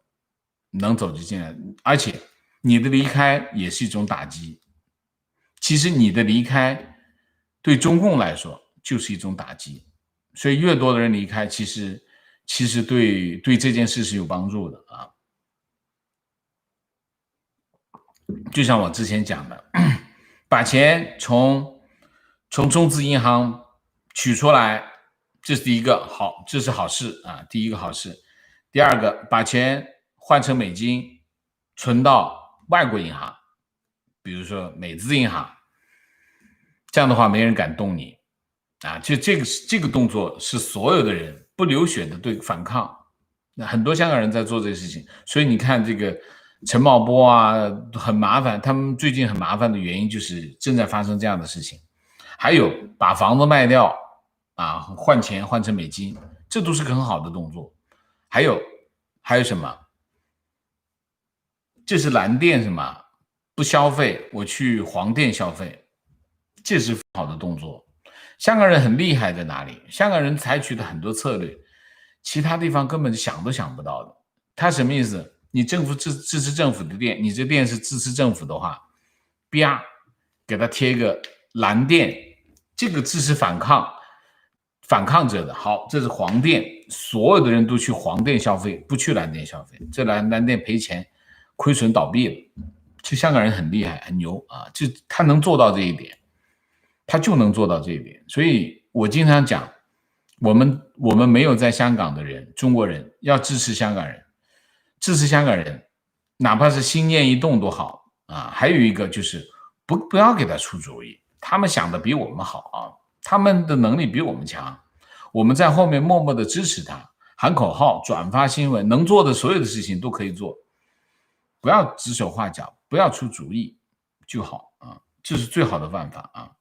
能走就尽量，而且你的离开也是一种打击。其实你的离开对中共来说就是一种打击，所以越多的人离开，其实对这件事是有帮助的啊。就像我之前讲的，把钱从中资银行取出来，这是第一个好，这是好事啊，第一个好事。第二个，把钱换成美金存到外国银行，比如说美资银行，这样的话没人敢动你啊。就这个动作是所有的人不流血的对反抗，那很多香港人在做这个事情，所以你看这个陈茂波啊，很麻烦，他们最近很麻烦的原因就是正在发生这样的事情。还有把房子卖掉啊，换钱换成美金，这都是个很好的动作。还有什么？这是蓝店什么不消费，我去黄店消费，这是好的动作。香港人很厉害在哪里？香港人采取的很多策略，其他地方根本想都想不到的。他什么意思？你政府支持政府的店，你这店是支持政府的话，啪，给他贴一个蓝店，这个支持反抗者的。好，这是黄店，所有的人都去黄店消费，不去蓝店消费，这蓝店赔钱，亏损倒闭了。其实香港人很厉害，很牛啊，就他能做到这一点，他就能做到这一点。所以我经常讲，我们没有在香港的人，中国人要支持香港人，支持香港人，哪怕是心念一动都好啊。还有一个就是不要给他出主意，他们想的比我们好啊，他们的能力比我们强，我们在后面默默的支持他，喊口号，转发新闻，能做的所有的事情都可以做，不要指手画脚，不要出主意就好啊，这是最好的办法啊。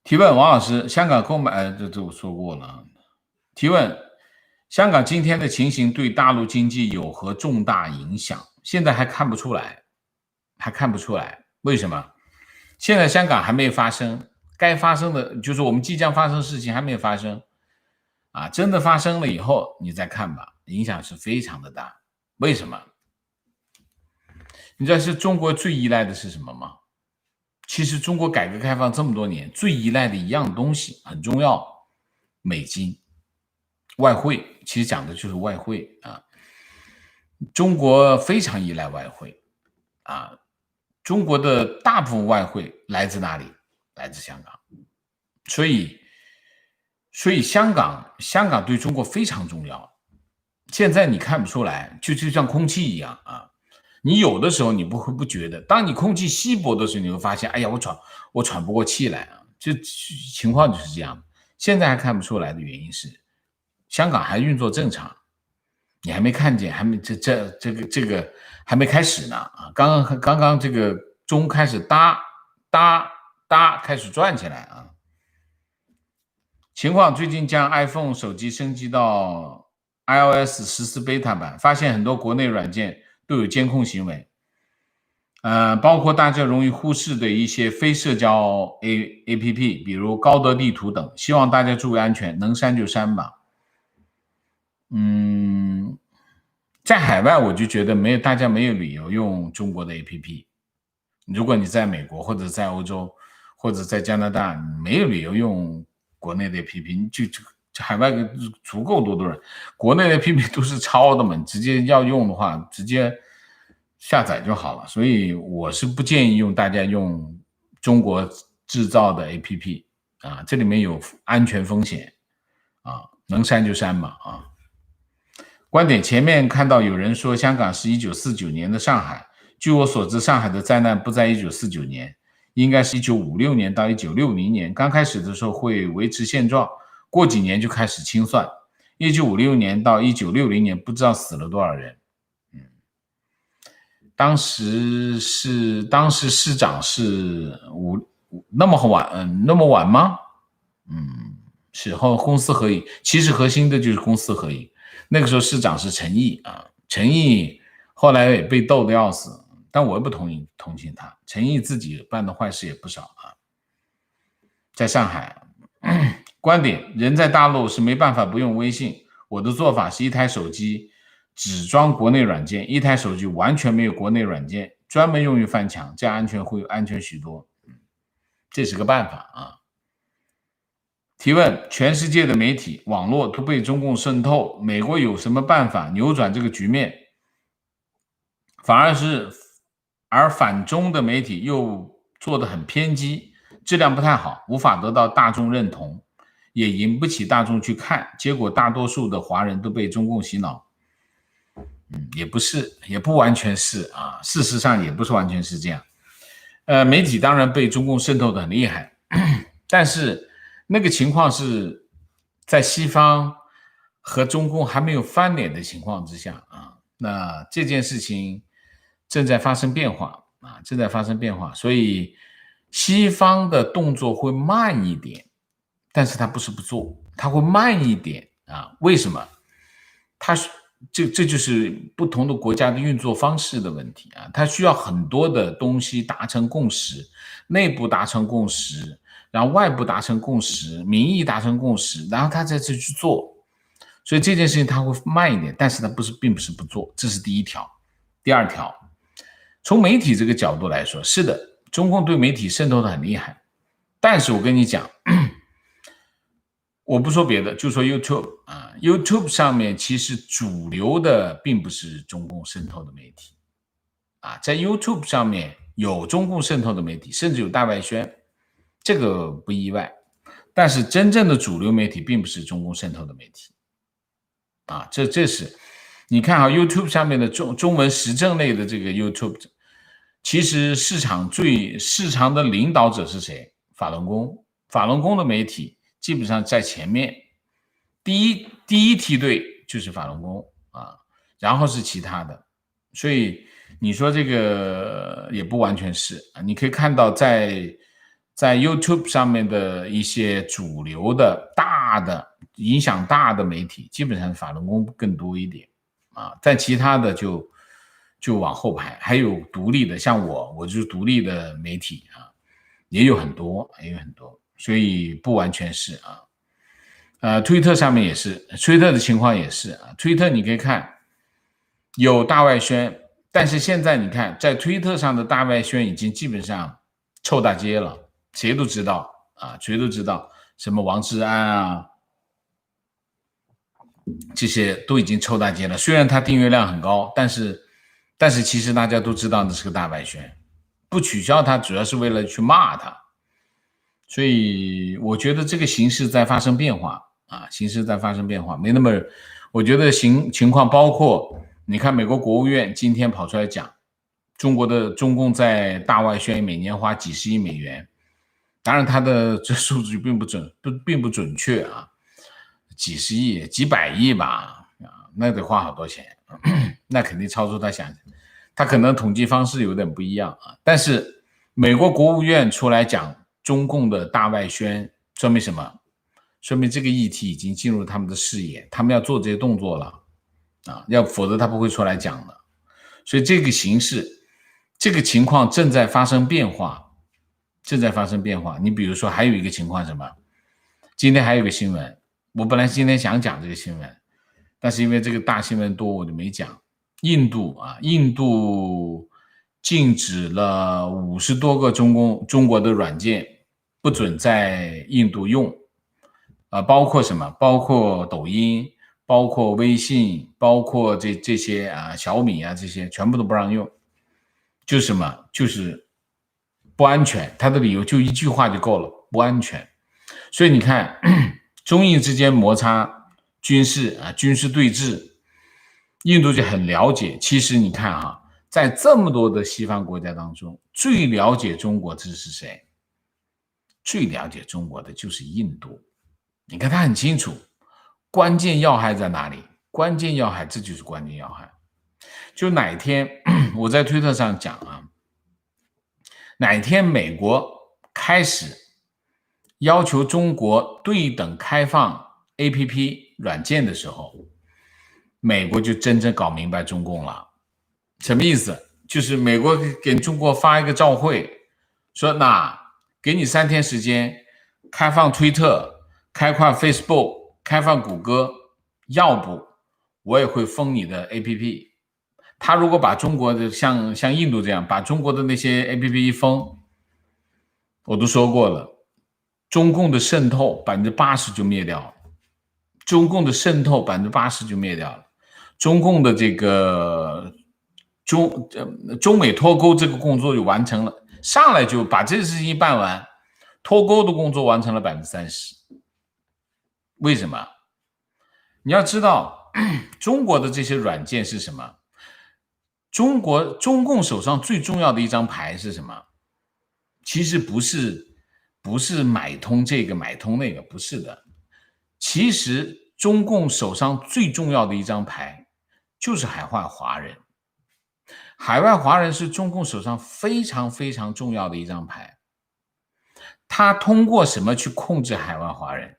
提问：王老师，香港购买，这我说过了。提问：香港今天的情形对大陆经济有何重大影响？现在还看不出来，为什么？现在香港还没发生，该发生的就是我们即将发生的事情还没发生啊，真的发生了以后你再看吧，影响是非常的大。为什么？你知道是中国最依赖的是什么吗？其实中国改革开放这么多年，最依赖的一样东西很重要，美金、外汇，其实讲的就是外汇啊。中国非常依赖外汇啊，中国的大部分外汇来自哪里？来自香港。所以香港对中国非常重要。现在你看不出来，就像空气一样啊。你有的时候你不觉得，当你空气稀薄的时候，你会发现，哎呀，我喘不过气来啊，这情况就是这样。现在还看不出来的原因是，香港还运作正常，你还没看见，还没这个还没开始呢啊，刚刚这个钟开始哒开始转起来啊。情况最近将 iPhone 手机升级到 iOS 14 beta 版，发现很多国内软件都有监控行为，包括大家容易忽视的一些非社交 APP， 比如高德地图等，希望大家注意安全，能删就删吧。在海外我就觉得大家没有理由用中国的 APP， 如果你在美国或者在欧洲或者在加拿大，没有理由用国内的 APP， 就海外足够多的人，国内的 APP 都是抄的嘛，直接要用的话，直接下载就好了。所以我是不建议大家用中国制造的 APP 啊，这里面有安全风险啊，能删就删嘛啊。观点：前面看到有人说香港是1949年的上海，据我所知，上海的灾难不在1949年，应该是1956年到1960年。刚开始的时候会维持现状，过几年就开始清算。1956年到1960年不知道死了多少人。当时市长是那么晚吗？是后公私合营，其实核心的就是公私合营。那个时候市长是陈毅啊，陈毅后来也被斗得要死，但我也不同情他，陈毅自己办的坏事也不少啊。在上海，观点：人在大陆是没办法不用微信，我的做法是一台手机只装国内软件，一台手机完全没有国内软件，专门用于翻墙，这样会安全许多。这是个办法啊。提问：全世界的媒体网络都被中共渗透，美国有什么办法扭转这个局面？反中的媒体又做得很偏激，质量不太好，无法得到大众认同，也引不起大众去看，结果大多数的华人都被中共洗脑。也不完全是啊，事实上也不是完全是这样。媒体当然被中共渗透得很厉害，但是那个情况是在西方和中共还没有翻脸的情况之下啊，那这件事情正在发生变化，所以西方的动作会慢一点，但是它不是不做，它会慢一点啊。为什么？这就是不同的国家的运作方式的问题啊，它需要很多的东西达成共识，内部达成共识，然后外部达成共识，民意达成共识，然后他再去做。所以这件事情它会慢一点，但是它并不是不做，这是第一条。第二条，从媒体这个角度来说，是的，中共对媒体渗透得很厉害，但是我跟你讲，我不说别的，就说 YouTube 啊 ，YouTube 上面其实主流的并不是中共渗透的媒体啊，在 YouTube 上面有中共渗透的媒体，甚至有大外宣，这个不意外。但是真正的主流媒体并不是中共渗透的媒体啊，这是你看啊 YouTube 上面的中文时政类的这个 YouTube， 其实市场的领导者是谁？法轮功的媒体基本上在前面，第一梯队就是法轮功啊，然后是其他的，所以你说这个也不完全是啊，你可以看到在 YouTube 上面的一些主流的影响大的媒体，基本上法轮功更多一点啊，但其他的就往后排，还有独立的，像我就是独立的媒体啊，也有很多，所以不完全是啊。推特上面也是，推特的情况也是啊，推特你可以看有大外宣，但是现在你看在推特上的大外宣已经基本上臭大街了，谁都知道啊，谁都知道什么王志安啊，这些都已经臭大街了。虽然他订阅量很高，但是其实大家都知道那是个大外宣，不取消它主要是为了去骂他。所以我觉得这个形势在发生变化啊，没那么，我觉得情况包括你看美国国务院今天跑出来讲，中共在大外宣每年花几十亿美元，当然他的这数据并不准确啊，几十亿几百亿吧啊，那得花好多钱，那肯定超出他想象，他可能统计方式有点不一样啊，但是美国国务院出来讲中共的大外宣，说明什么？说明这个议题已经进入他们的视野，他们要做这些动作了啊，否则他不会出来讲的。所以这个形势，这个情况正在发生变化。你比如说还有一个情况什么？今天还有一个新闻，我本来今天想讲这个新闻，但是因为这个大新闻多，我就没讲。印度禁止了50多个中国的软件不准在印度用包括什么？包括抖音，包括微信，包括这些小米啊，这些全部都不让用。就是什么？就是不安全。他的理由就一句话就够了，不安全。所以你看，中印之间摩擦军事对峙，印度就很了解。其实你看在这么多的西方国家当中，最了解中国的是谁？最了解中国的就是印度。你看他很清楚关键要害在哪里，这就是关键要害。就哪天我在推特上讲哪天美国开始要求中国对等开放 APP 软件的时候，美国就真正搞明白中共了。什么意思？就是美国给中国发一个照会，说那给你3天时间开放推特，开放 Facebook， 开放谷歌，要不我也会封你的 APP。 他如果把中国的像印度这样把中国的那些 APP 一封，我都说过了，中共的渗透80%就灭掉了，中共的这个中美脱钩这个工作就完成了，上来就把这个事情一办完，脱钩的工作完成了30%。为什么？你要知道中国的这些软件是什么？中共手上最重要的一张牌是什么？其实不是买通这个买通那个，不是的。其实中共手上最重要的一张牌就是海外华人。海外华人是中共手上非常非常重要的一张牌。他通过什么去控制海外华人？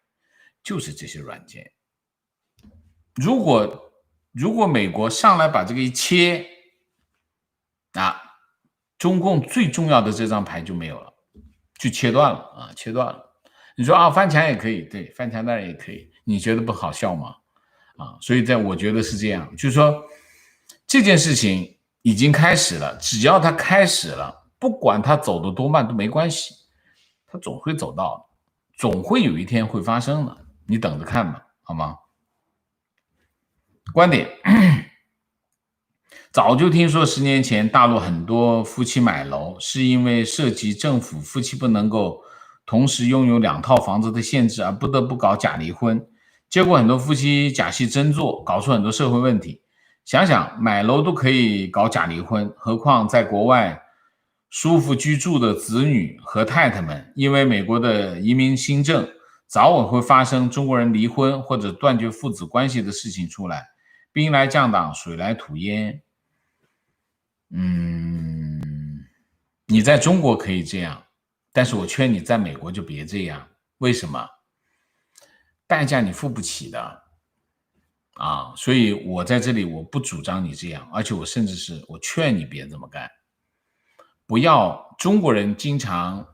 就是这些软件。如果美国上来把这个一切中共最重要的这张牌就没有了，就切断了你说翻墙也可以，对，翻墙当然也可以，你觉得不好笑吗？所以我觉得是这样，就是说这件事情已经开始了，只要它开始了，不管它走得多慢都没关系，它总会走到的，总会有一天会发生的，你等着看吧，好吗？观点，早就听说10年前大陆很多夫妻买楼是因为涉及政府夫妻不能够同时拥有2套房子的限制而不得不搞假离婚，结果很多夫妻假戏真做，搞出很多社会问题。想想买楼都可以搞假离婚，何况在国外舒服居住的子女和太太们，因为美国的移民新政，早晚会发生中国人离婚或者断绝父子关系的事情出来，兵来将挡，水来土掩。你在中国可以这样，但是我劝你在美国就别这样。为什么？代价你付不起的啊！所以我在这里我不主张你这样，而且我甚至是我劝你别这么干。不要，中国人经常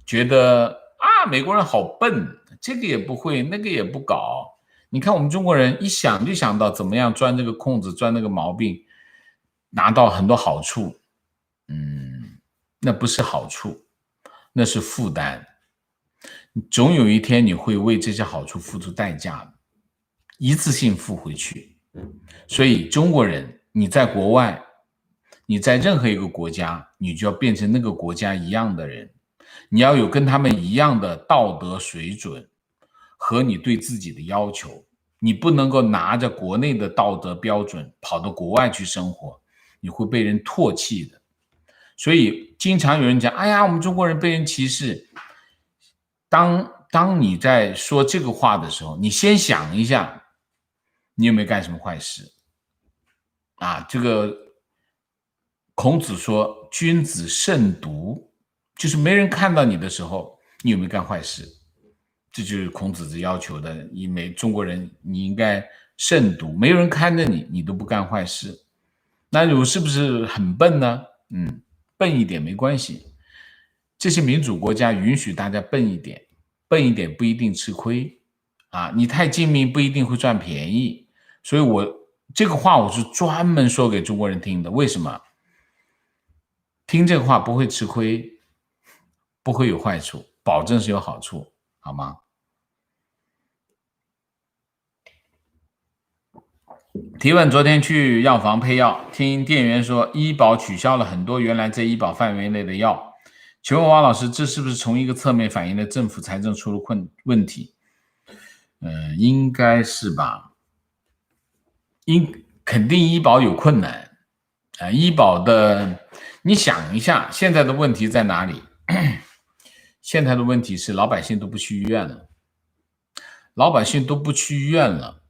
觉得啊，美国人好笨，这个也不会，那个也不搞。你看我们中国人一想就想到怎么样钻这个空子，钻那个毛病，拿到很多好处。那不是好处，那是负担。总有一天你会为这些好处付出代价的，一次性付回去。所以中国人，你在国外，你在任何一个国家，你就要变成那个国家一样的人，你要有跟他们一样的道德水准和你对自己的要求，你不能够拿着国内的道德标准跑到国外去生活，你会被人唾弃的。所以经常有人讲，哎呀，我们中国人被人歧视。当你在说这个话的时候，你先想一下，你有没有干什么坏事啊？这个孔子说君子慎独，就是没人看到你的时候，你有没有干坏事？这就是孔子要求的，因为中国人你应该慎独，没有人看着你，你都不干坏事。那我是不是很笨呢？笨一点没关系，这些民主国家允许大家笨一点，笨一点不一定吃亏啊，你太精明不一定会赚便宜。所以我这个话我是专门说给中国人听的。为什么？听这个话不会吃亏，不会有坏处，保证是有好处，好吗？提问：昨天去药房配药，听店员说医保取消了很多原来在医保范围内的药，请问王老师，这是不是从一个侧面反映了政府财政出了问题？应该是吧。肯定医保有困难医保的，你想一下现在的问题在哪里？现在的问题是老百姓都不去医院了，老百姓都不去医院了，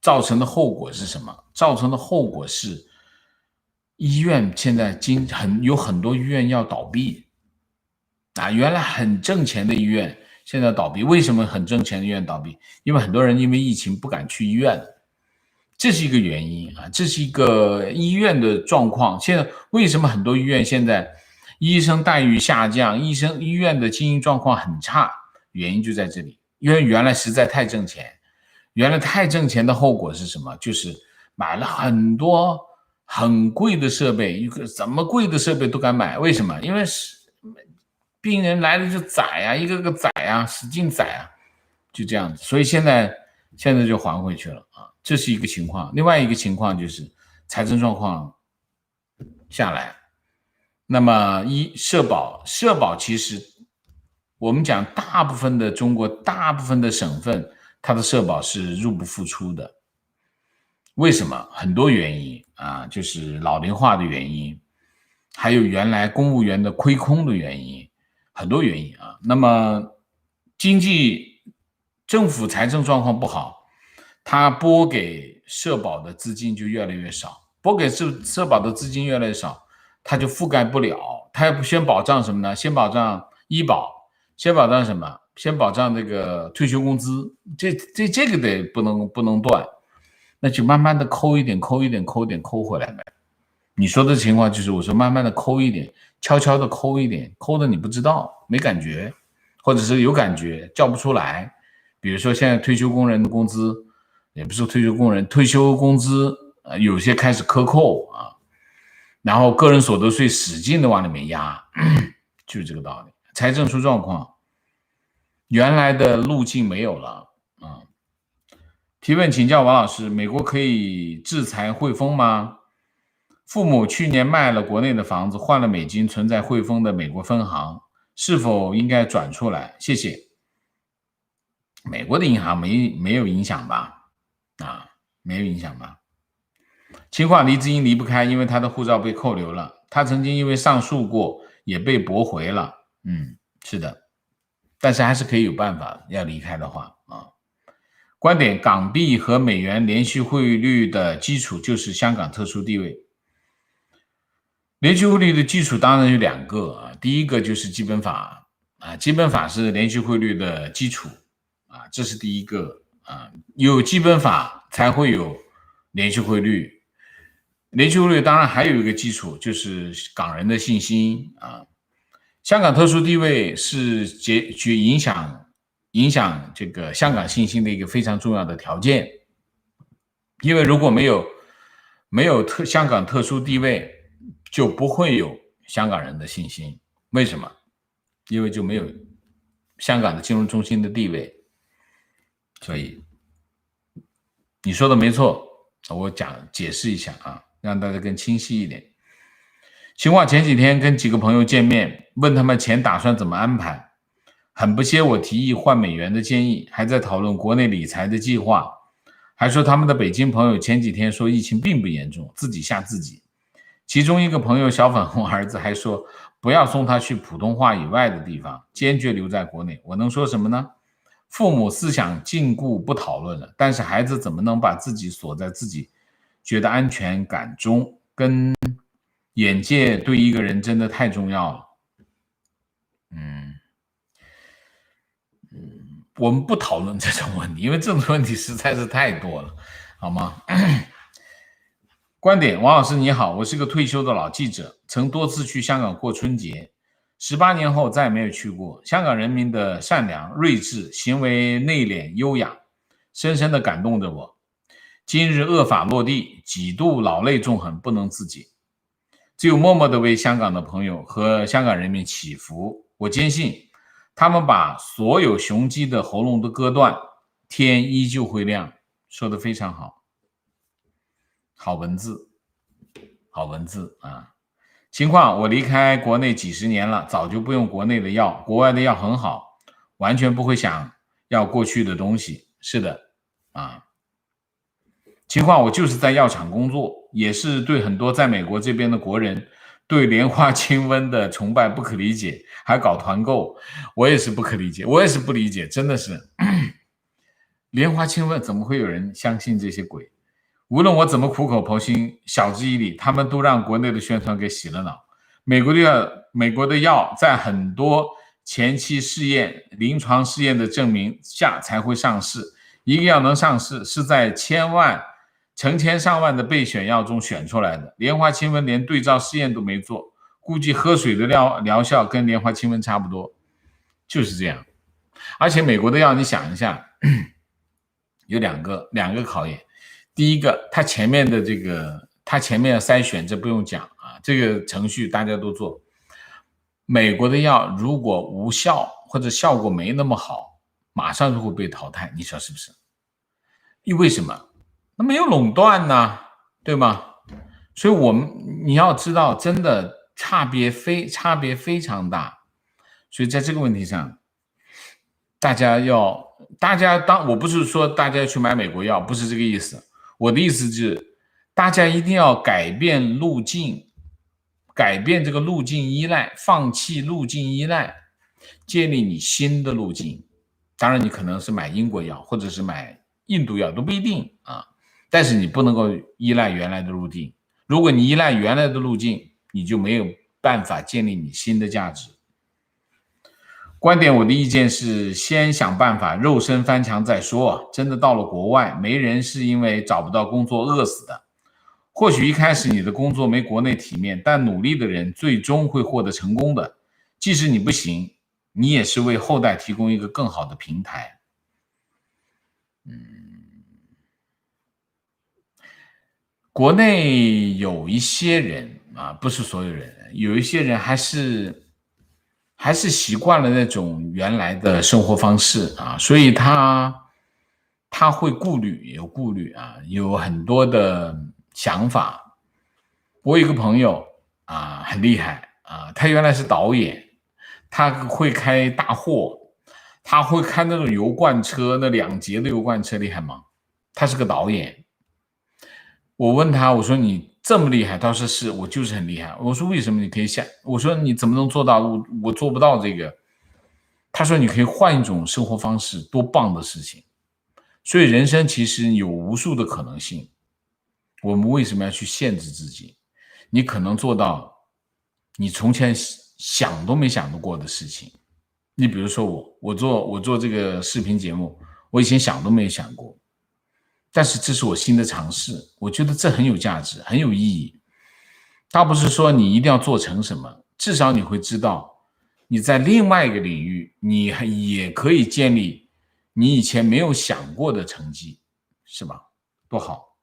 造成的后果是什么？造成的后果是医院现在有很多医院要倒闭原来很挣钱的医院现在倒闭。为什么很挣钱的医院倒闭？因为很多人因为疫情不敢去医院了，这是一个原因这是一个医院的状况。现在为什么很多医院现在医生待遇下降，医院的经营状况很差？原因就在这里，因为原来实在太挣钱，原来太挣钱的后果是什么？就是买了很多很贵的设备，一个怎么贵的设备都敢买。为什么？因为病人来了就宰一个个宰使劲宰就这样子。所以现在就还回去了这是一个情况。另外一个情况就是财政状况下来，那么社保其实我们讲大部分的中国大部分的省份，它的社保是入不敷出的。为什么？很多原因就是老龄化的原因，还有原来公务员的亏空的原因，很多原因那么政府财政状况不好，它拨给社保的资金就越来越少，拨给社保的资金越来越少，它就覆盖不了。它要先保障什么呢？先保障医保，先保障什么？先保障这个退休工资，这个得不能断，那就慢慢的抠一点抠回来呗。你说的情况就是我说慢慢的抠一点，悄悄的抠一点，抠的你不知道，没感觉，或者是有感觉叫不出来。比如说现在退休工人的工资，也不是退休工人，退休工资有些开始克扣然后个人所得税使劲的往里面压，就是这个道理。财政出状况，原来的路径没有了提问请教王老师，美国可以制裁汇丰吗？父母去年卖了国内的房子，换了美金存在汇丰的美国分行，是否应该转出来？谢谢。美国的银行没有影响吧？没有影响吧？情况黎智英离不开，因为他的护照被扣留了，他曾经因为上诉过，也被驳回了。是的，但是还是可以有办法，要离开的话啊。观点：港币和美元连续汇率的基础就是香港特殊地位。连续汇率的基础当然有2个啊，第一个就是基本法啊，基本法是连续汇率的基础啊，这是第一个啊，有基本法才会有连续汇率。连续汇率当然还有一个基础，就是港人的信心啊。香港特殊地位是影响这个香港信心的一个非常重要的条件，因为如果没有香港特殊地位，就不会有香港人的信心。为什么？因为就没有香港的金融中心的地位。所以你说的没错，我解释一下啊，让大家更清晰一点。情况前几天跟几个朋友见面，问他们钱打算怎么安排，很不屑我提议换美元的建议，还在讨论国内理财的计划，还说他们的北京朋友前几天说疫情并不严重，自己吓自己。其中一个朋友小粉红儿子还说不要送他去普通话以外的地方，坚决留在国内。我能说什么呢？父母思想禁锢不讨论了，但是孩子怎么能把自己锁在自己觉得安全感中？跟眼界对一个人真的太重要了。我们不讨论这种问题，因为这种问题实在是太多了，好吗？观点：王老师你好，我是个退休的老记者，曾多次去香港过春节，18年后再也没有去过。香港人民的善良、睿智，行为内敛优雅，深深地感动着我。今日恶法落地，几度老泪纵横，不能自己，只有默默地为香港的朋友和香港人民祈福。我坚信他们把所有雄鸡的喉咙都割断，天依旧会亮。说得非常好，好文字，好文字啊！情况：我离开国内几十年了，早就不用国内的药，国外的药很好，完全不会想要过去的东西。是的啊。情况：我就是在药厂工作，也是对很多在美国这边的国人对莲花清瘟的崇拜不可理解，还搞团购，我也是不可理解，我也是不理解，真的是莲花清瘟怎么会有人相信这些鬼？无论我怎么苦口婆心、晓之以理，他们都让国内的宣传给洗了脑。美国的药在很多前期试验、临床试验的证明下才会上市。一个药能上市，是在成千上万的备选药中选出来的。莲花清瘟连对照试验都没做，估计喝水的疗效跟莲花清瘟差不多，就是这样。而且美国的药，你想一下，有两个考验。第一个，它前面的筛选，这不用讲啊，这个程序大家都做。美国的药如果无效或者效果没那么好，马上就会被淘汰，你说是不是？为什么？那没有垄断呢，对吗？所以你要知道，真的差别非常大。所以在这个问题上，我不是说大家要去买美国药，不是这个意思。我的意思是，大家一定要改变路径，改变这个路径依赖，放弃路径依赖，建立你新的路径。当然，你可能是买英国药，或者是买印度药，都不一定啊。但是你不能够依赖原来的路径。如果你依赖原来的路径，你就没有办法建立你新的价值。观点，我的意见是先想办法肉身翻墙再说。真的到了国外，没人是因为找不到工作饿死的。或许一开始你的工作没国内体面，但努力的人最终会获得成功的。即使你不行，你也是为后代提供一个更好的平台。国内有一些人啊，不是所有人，有一些人还是习惯了那种原来的生活方式啊，所以他会有顾虑啊，有很多的想法。我有一个朋友啊，很厉害啊，他原来是导演，他会开大货，他会开那种油罐车，那2节的油罐车厉害吗？他是个导演。我问他，我说你这么厉害，他说是我就是很厉害。我说为什么你可以想？我说你怎么能做到？我做不到这个。他说你可以换一种生活方式，多棒的事情。所以人生其实有无数的可能性，我们为什么要去限制自己？你可能做到你从前想都没想得过的事情。你比如说我做这个视频节目，我以前想都没想过，但是这是我新的尝试，我觉得这很有价值，很有意义。它不是说你一定要做成什么，至少你会知道你在另外一个领域你也可以建立你以前没有想过的成绩，是吧？多好。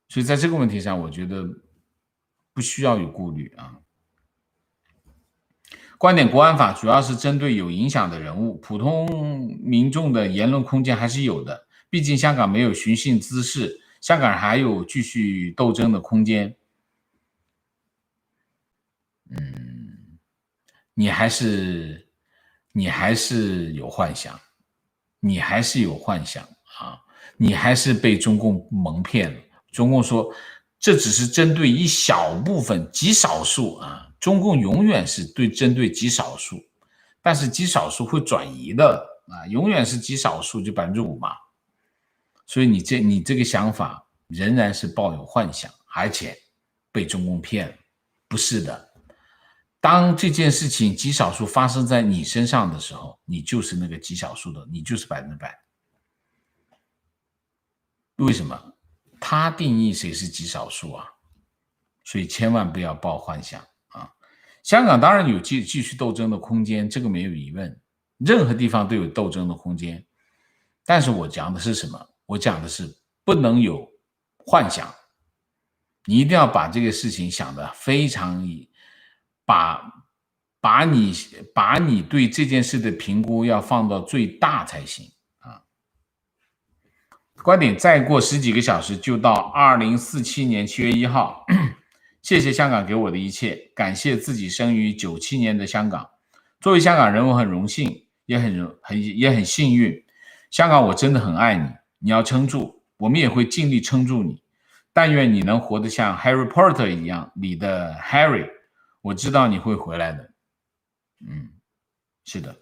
所以在这个问题上我觉得不需要有顾虑啊。观点国安法主要是针对有影响的人物，普通民众的言论空间还是有的，毕竟香港没有寻衅滋事，香港还有继续斗争的空间。你还是有幻想，你还是有幻想啊，你还是被中共蒙骗了。中共说这只是针对一小部分极少数啊，中共永远是针对极少数，但是极少数会转移的啊，永远是极少数，就5%嘛。所以你这个想法仍然是抱有幻想，而且被中共骗了。不是的，当这件事情极少数发生在你身上的时候，你就是那个极少数的，你就是100%。为什么？他定义谁是极少数啊？所以千万不要抱幻想啊！香港当然有继续斗争的空间，这个没有疑问，任何地方都有斗争的空间。但是我讲的是什么？我讲的是不能有幻想，你一定要把这个事情想得非常把你对这件事的评估要放到最大才行啊！观点再过10几个小时就到2047年7月1号，谢谢香港给我的一切，感谢自己生于97年的香港。作为香港人，我很荣幸，也很幸运。香港，我真的很爱你，你要撑住，我们也会尽力撑住你。但愿你能活得像 Harry Potter 一样，里的 Harry， 我知道你会回来的。是的。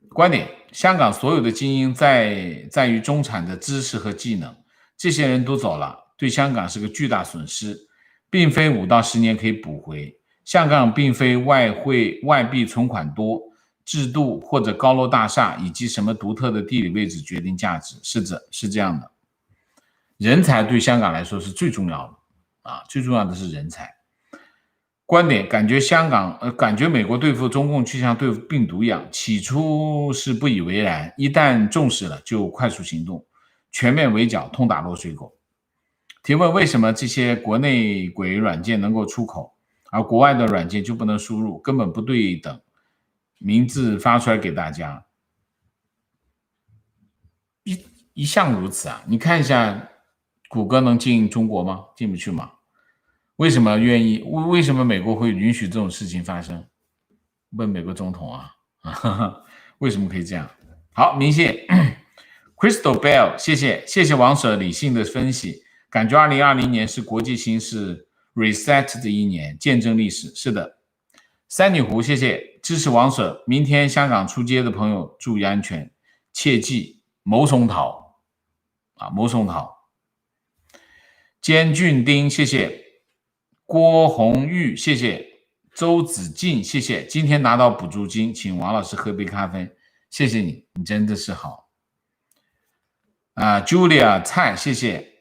观点：香港所有的精英在于中产的知识和技能，这些人都走了，对香港是个巨大损失，并非5到10年可以补回。香港并非外币存款多、制度或者高楼大厦以及什么独特的地理位置决定价值，是这样的。人才对香港来说是最重要的啊，最重要的是人才。观点：感觉美国对付中共就像对付病毒一样，起初是不以为然，一旦重视了就快速行动，全面围剿，痛打落水狗。提问：为什么这些国内鬼软件能够出口，而国外的软件就不能输入？根本不对等。名字发出来给大家，一向如此啊！你看一下，谷歌能进中国吗？进不去吗？为什么愿意？为什么美国会允许这种事情发生？问美国总统啊，为什么可以这样？好，明谢 Crystal Bell， 谢谢王 Sir 理性的分析。感觉2020年是国际形势 reset 的一年，见证历史。是的，三女湖，谢谢支持王 Sir。明天香港出街的朋友注意安全，切记谋松逃啊，谋松逃。坚俊丁，谢谢。郭红玉，谢谢。周子静，谢谢。今天拿到补助金，请王老师喝杯咖啡，谢谢你，你真的是好。Julia 蔡，谢谢。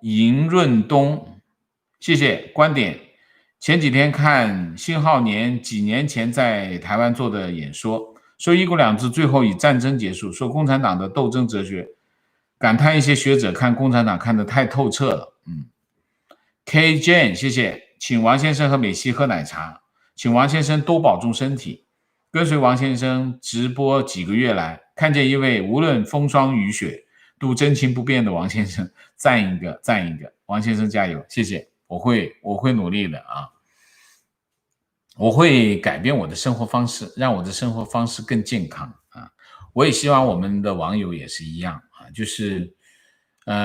尹润东，谢谢。观点：前几天看辛浩年几年前在台湾做的演说，说一国两制最后以战争结束，说共产党的斗争哲学，感叹一些学者看共产党看得太透彻了。K Jane， 谢谢。请王先生和美西喝奶茶，请王先生多保重身体。跟随王先生直播几个月来，看见一位无论风霜雨雪都真情不变的王先生，赞一个。王先生加油，谢谢。我会努力的啊，我会改变我的生活方式，让我的生活方式更健康啊。我也希望我们的网友也是一样啊，就是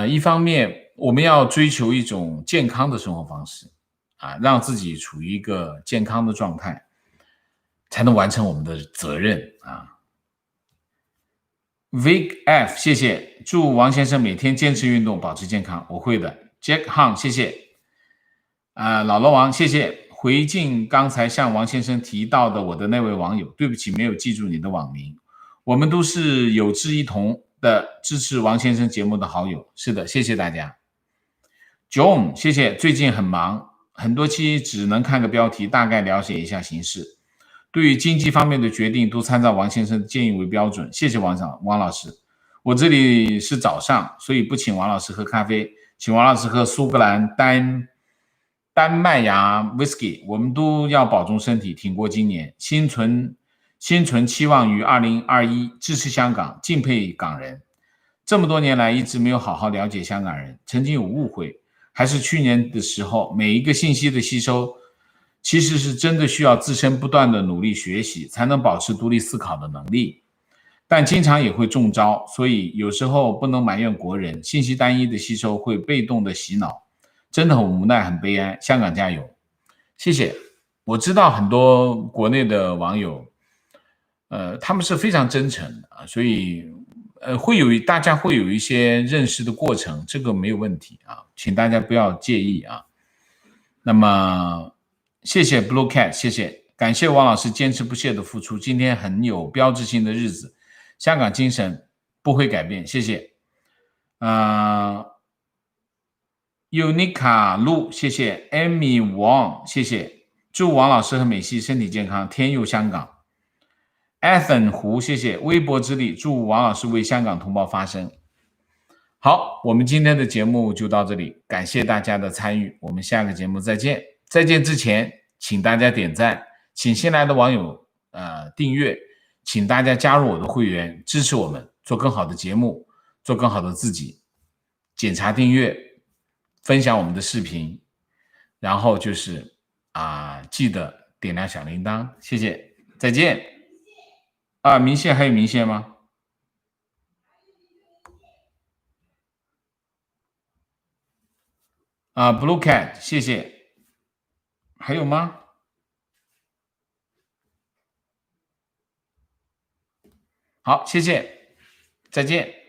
一方面我们要追求一种健康的生活方式啊，让自己处于一个健康的状态，才能完成我们的责任啊。Vic F， 谢谢，祝王先生每天坚持运动，保持健康。我会的。Jack Han， 谢谢。老罗王，谢谢。回敬刚才向王先生提到的我的那位网友，对不起，没有记住你的网名。我们都是有志一同的支持王先生节目的好友。是的，谢谢大家。John， 谢谢。最近很忙，很多期只能看个标题，大概了解一下形势。对于经济方面的决定，都参照王先生的建议为标准。谢谢王老师。我这里是早上，所以不请王老师喝咖啡，请王老师喝苏格兰丹麦芽 whisky。我们都要保重身体，挺过今年。心存期望于2021，支持香港，敬佩港人。这么多年来一直没有好好了解香港人，曾经有误会，还是去年的时候，每一个信息的吸收其实是真的需要自身不断的努力学习，才能保持独立思考的能力，但经常也会中招，所以有时候不能埋怨国人，信息单一的吸收会被动的洗脑，真的很无奈很悲哀。香港加油。谢谢。我知道很多国内的网友他们是非常真诚的啊，所以大家会有一些认识的过程，这个没有问题啊，请大家不要介意啊。那么谢谢 Blue Cat， 谢谢，感谢王老师坚持不懈的付出。今天很有标志性的日子，香港精神不会改变，谢谢。Unica Lu， 谢谢 Amy Wang， 谢谢，祝王老师和美西身体健康，天佑香港。Ethan 胡，谢谢，微薄之力，祝王老师为香港同胞发声。好，我们今天的节目就到这里，感谢大家的参与，我们下个节目再见。再见之前，请大家点赞，请新来的网友订阅，请大家加入我的会员，支持我们做更好的节目，做更好的自己。检查订阅，分享我们的视频，然后就是记得点亮小铃铛，谢谢，再见。明线还有明线吗？Blue Cat， 谢谢。还有吗？好，谢谢，再见。